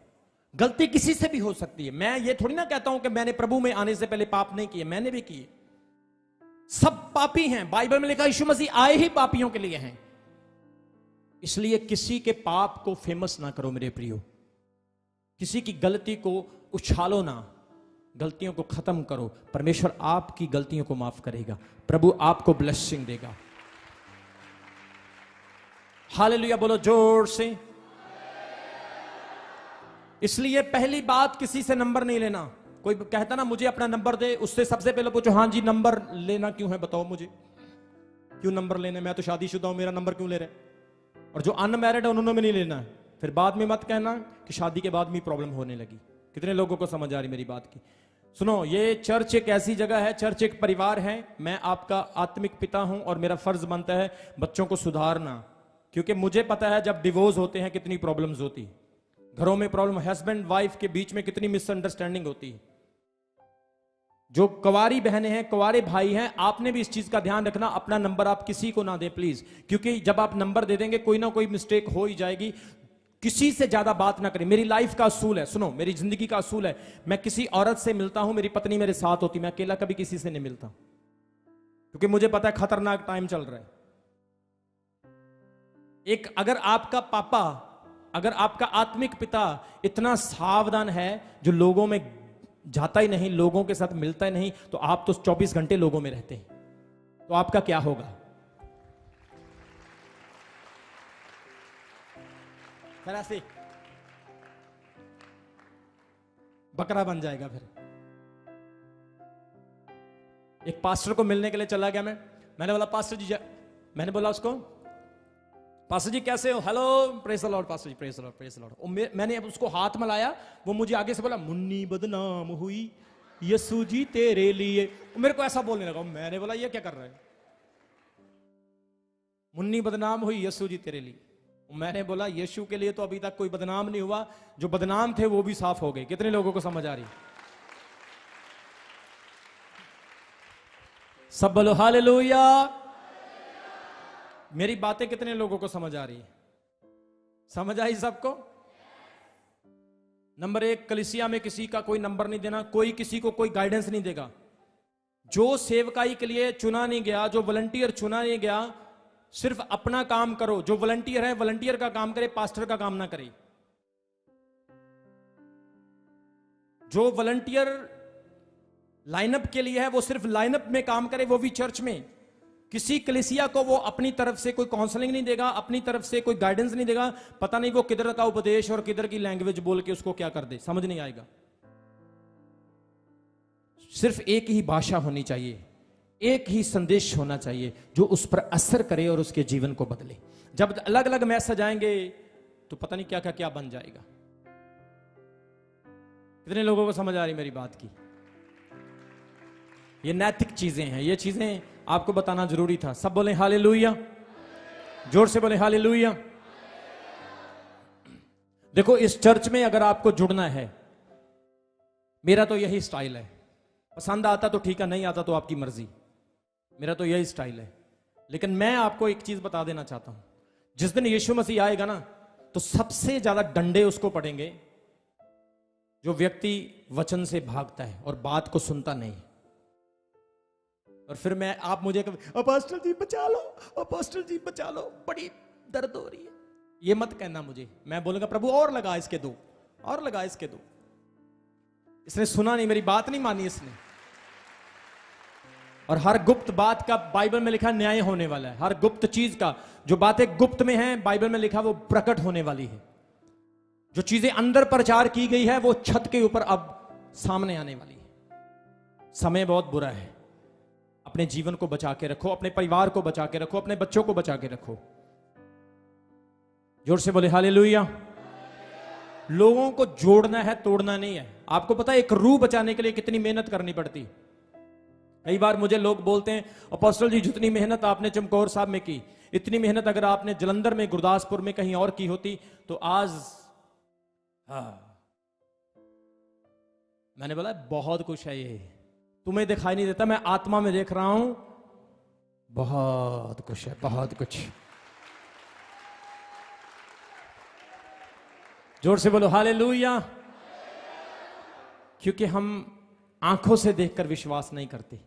गलती किसी से भी हो सकती है। मैं ये थोड़ी ना कहता हूं कि मैंने प्रभु में आने से पहले पाप नहीं किए, मैंने भी किए। सब पापी हैं। बाइबल में लिखा यीशु मसीह आए ही पापियों के लिए हैं। इसलिए किसी के पाप को फेमस ना करो मेरे प्रियो, किसी की गलती को उछालो ना, गलतियों को खत्म करो। परमेश्वर आपकी गलतियों को माफ करेगा, प्रभु आपको ब्लेसिंग देगा। हालेलुया बोलो जोर से। इसलिए पहली बात, किसी से नंबर नहीं लेना। कोई कहता ना मुझे अपना नंबर दे, उससे सबसे पहले पूछो हाँ जी नंबर लेना क्यों है, बताओ मुझे क्यों नंबर लेना है, मैं तो शादीशुदा हूं, मेरा नंबर क्यों ले रहे। और जो अनमैरिड है उन्होंने भी नहीं लेना है। फिर बाद में मत कहना कि शादी के बाद में प्रॉब्लम होने लगी। कितने लोगों को समझ आ रही मेरी बात की? सुनो, ये चर्च एक ऐसी जगह है, चर्च एक परिवार है। मैं आपका आत्मिक पिता हूं और मेरा फर्ज बनता है बच्चों को सुधारना, क्योंकि मुझे पता है जब डिवोर्स होते हैं कितनी प्रॉब्लम्स होती, घरों में प्रॉब्लम, हस्बैंड वाइफ के बीच में कितनी मिसअंडरस्टैंडिंग होती है। जो कुंवारी बहनें हैं, कुंवारे भाई हैं, आपने भी इस चीज का ध्यान रखना, अपना नंबर आप किसी को ना दें प्लीज, क्योंकि जब आप नंबर दे देंगे कोई ना कोई मिस्टेक हो ही जाएगी। किसी से ज्यादा बात ना करें। मेरी लाइफ का असूल है, सुनो, मेरी जिंदगी का असूल है, मैं किसी औरत से मिलता हूं, मेरी पत्नी मेरे साथ होती, मैं अकेला कभी किसी से नहीं मिलता, क्योंकि मुझे पता है खतरनाक टाइम चल रहा है। एक अगर आपका पापा, अगर आपका आत्मिक पिता इतना सावधान है, जो लोगों में जाता ही नहीं, लोगों के साथ मिलता ही नहीं, तो आप तो 24 घंटे लोगों में रहते हैं, तो आपका क्या होगा? फिर ऐसे बकरा बन जाएगा। फिर एक पास्टर को मिलने के लिए चला गया मैंने बोला पास्टर जी, मैंने बोला उसको, पास्टर जी कैसे हो? Hello, praise the Lord pastor ji, praise the Lord, praise the Lord. मैंने अब उसको हाथ मिलाया, वो मुझे आगे से बोला मुन्नी बदनाम हुई यीशु जी तेरे लिए। मेरे को ऐसा बोलने लगा। मैंने बोला ये क्या कर रहा है? मुन्नी बदनाम हुई यीशु जी तेरे लिए। मैंने बोला यीशु के लिए तो अभी तक कोई बदनाम नहीं हुआ, जो बदनाम थे वो भी साफ हो गए। कितने लोगों को समझ आ रही? सब बोलो हालेलुया। मेरी बातें कितने लोगों को समझ आ रही है? समझ आई सबको? नंबर 1, कलीसिया में किसी का कोई नंबर नहीं देना, कोई किसी को कोई गाइडेंस नहीं देगा। जो सेवकाई के लिए चुना नहीं गया, जो वॉलंटियर चुना नहीं गया, सिर्फ अपना काम करो। जो वॉलंटियर है वॉलंटियर का काम करे, पास्टर का काम ना करे। जो वॉलंटियर लाइनअप के लिए है वो सिर्फ लाइनअप में काम करे, वो भी चर्च में। किसी कलीसिया को वो अपनी तरफ से कोई काउंसलिंग नहीं देगा, अपनी तरफ से कोई गाइडेंस नहीं देगा। पता नहीं वो किधर का उपदेश और किधर की लैंग्वेज बोल के उसको क्या कर दे, समझ नहीं आएगा। सिर्फ एक ही भाषा होनी चाहिए, एक ही संदेश होना चाहिए जो उस पर असर करे और उसके जीवन को बदले। जब अलग अलग मैसेज आएंगे तो पता नहीं क्या क्या क्या बन जाएगा। कितने लोगों को समझ आ रही मेरी बात की? ये नैतिक चीजें हैं, ये चीजें आपको बताना जरूरी था। सब बोले हालेलुया, जोर से बोले हालेलुया। देखो, इस चर्च में अगर आपको जुड़ना है, मेरा तो यही स्टाइल है। पसंद आता तो ठीक है, नहीं आता तो आपकी मर्जी, मेरा तो यही स्टाइल है। लेकिन मैं आपको एक चीज बता देना चाहता हूं, जिस दिन यीशु मसीह आएगा ना, तो सबसे ज्यादा डंडे उसको पड़ेंगे जो व्यक्ति वचन से भागता है और बात को सुनता नहीं। और फिर आप मुझे अपोस्टल जी बचा लो, अपोस्टल जी बचा लो, बड़ी दर्द हो रही है, ये मत कहना मुझे। मैं बोलूंगा प्रभु और लगा इसके 2, और लगा इसके 2। इसने सुना नहीं, मेरी बात नहीं मानी इसने। और हर गुप्त बात का बाइबल में लिखा न्याय होने वाला है। हर गुप्त चीज का, जो बातें गुप्त में हैं बाइबल में लिखा वो प्रकट होने वाली है। जो चीजें अंदर प्रचार की गई है वो छत के ऊपर अब सामने आने वाली है। समय बहुत बुरा है। अपने जीवन को बचा के रखो, अपने परिवार को बचा के रखो, अपने बच्चों को बचा के रखो। जोर से बोले हालेलुया। लोगों को जोड़ना है, तोड़ना नहीं है। आपको पता है एक रूह बचाने के लिए कितनी मेहनत करनी पड़ती। कई बार मुझे लोग बोलते हैं अपोस्टल जी जितनी मेहनत आपने चमकौर साहब में की, इतनी मेहनत अगर आपने जलंधर में, गुरदासपुर में, कहीं और की होती तो आज। मैंने बोला बहुत कुछ है, ये तुम्हें दिखाई नहीं देता, मैं आत्मा में देख रहा हूं बहुत कुछ है, बहुत कुछ। जोर से बोलो हालेलुया। क्योंकि हम आंखों से देखकर विश्वास नहीं करते।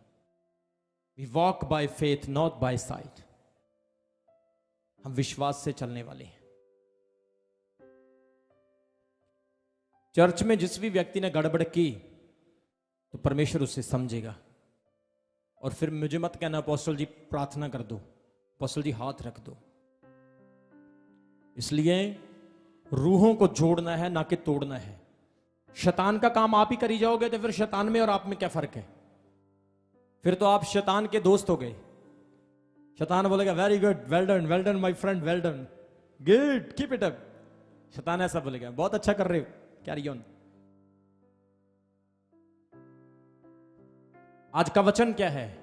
We walk by faith not by sight. हम विश्वास से चलने वाले हैं। चर्च में जिस भी व्यक्ति ने गड़बड़ की तो परमेश्वर उससे समझेगा। और फिर मुझे मत कहना अपोस्टल जी प्रार्थना कर दो, अपोस्टल जी हाथ रख दो। इसलिए रूहों को जोड़ना है, ना कि तोड़ना है। शैतान का काम आप ही करी जाओगे तो फिर शैतान में और आप में क्या फर्क है? फिर तो आप शैतान के दोस्त हो गए। शैतान बोलेगा very good, well done my friend, well done, good, keep it up. शैतान ऐसा बोलेगा, बहुत अच्छा कर रहे हो, कैरी ऑन। आज का वचन क्या है?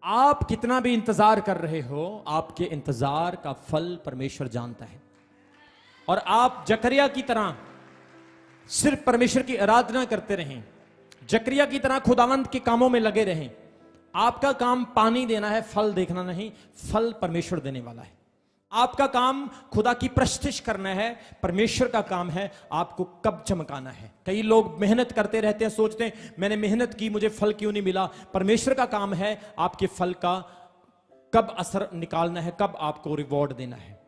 आप कितना भी इंतजार कर रहे हो, आपके इंतजार का फल परमेश्वर जानता है। और आप जकरिया की तरह सिर्फ परमेश्वर की आराधना करते रहें, जकरिया की तरह खुदावंत के कामों में लगे रहें। आपका काम पानी देना है, फल देखना नहीं। फल परमेश्वर देने वाला है। आपका काम खुदा की प्रस्तिश करना है, परमेश्वर का काम है आपको कब चमकाना है। कई लोग मेहनत करते रहते हैं, सोचते हैं मैंने मेहनत की, मुझे फल क्यों नहीं मिला। परमेश्वर का काम है आपके फल का कब असर निकालना है, कब आपको रिवॉर्ड देना है।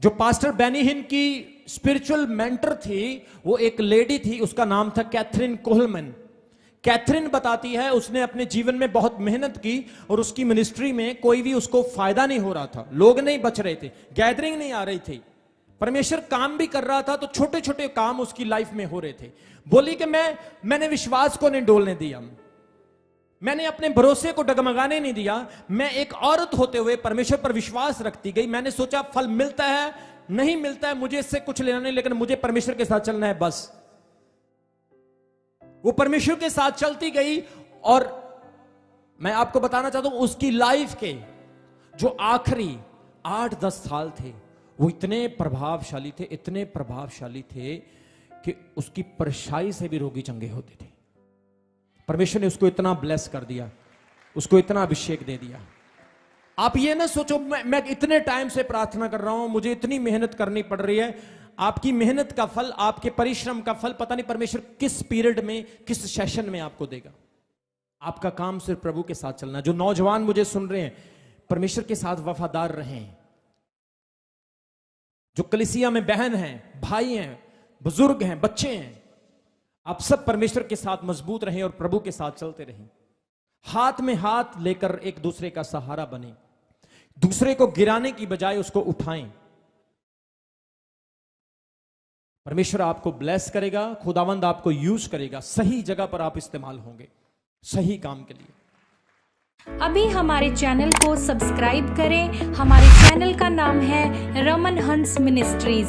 जो पास्टर बेनी हिन की स्पिरिचुअल मेंटर थी, वो एक लेडी थी, उसका नाम था कैथरीन कोहलमैन। कैथरीन बताती है उसने अपने जीवन में बहुत मेहनत की और उसकी मिनिस्ट्री में कोई भी उसको फायदा नहीं हो रहा था। लोग नहीं बच रहे थे, गैदरिंग नहीं आ रही थी। परमेश्वर काम भी कर रहा था तो छोटे छोटे काम उसकी लाइफ में हो रहे थे। बोली कि मैंने विश्वास को नहीं डोलने दिया, मैंने अपने भरोसे को डगमगाने नहीं दिया। मैं एक औरत होते हुए परमेश्वर पर विश्वास रखती गई। मैंने सोचा फल मिलता है नहीं मिलता है मुझे इससे कुछ लेना नहीं, लेकिन मुझे परमेश्वर के साथ चलना है बस। वो परमेश्वर के साथ चलती गई और मैं आपको बताना चाहता हूं उसकी लाइफ के जो आखिरी 8-10 साल थे वो इतने प्रभावशाली थे, इतने प्रभावशाली थे कि उसकी परछाई से भी रोगी चंगे होते थे। परमेश्वर ने उसको इतना ब्लेस कर दिया, उसको इतना अभिषेक दे दिया। आप ये ना सोचो मैं इतने टाइम से प्रार्थना कर रहा हूं, मुझे इतनी मेहनत करनी पड़ रही है। आपकी मेहनत का फल, आपके परिश्रम का फल पता नहीं परमेश्वर किस पीरियड में, किस सेशन में आपको देगा। आपका काम सिर्फ प्रभु के साथ चलना। जो नौजवान मुझे सुन रहे हैं, परमेश्वर के साथ वफादार रहें। जो कलीसिया में बहन हैं, भाई हैं, बुजुर्ग हैं, बच्चे हैं, आप सब परमेश्वर के साथ मजबूत रहें और प्रभु के साथ चलते रहें। हाथ में हाथ लेकर एक दूसरे का सहारा बने, दूसरे को गिराने की बजाय उसको उठाएं। परमेश्वर आपको ब्लेस करेगा, खुदावंद आपको यूज करेगा, सही जगह पर आप इस्तेमाल होंगे, सही काम के लिए। अभी हमारे चैनल को सब्सक्राइब करें। हमारे चैनल का नाम है रमन हंस मिनिस्ट्रीज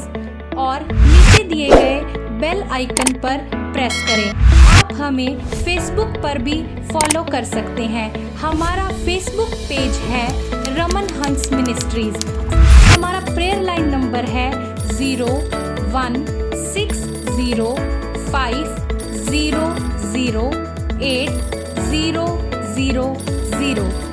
और नीचे दिए गए बेल आइकन पर प्रेस करें। आप हमें फेसबुक पर भी फॉलो कर सकते हैं। हमारा फेसबुक पेज है रमन हंस मिनिस्ट्रीज। हमारा प्रेयर लाइन नंबर है 0160500800.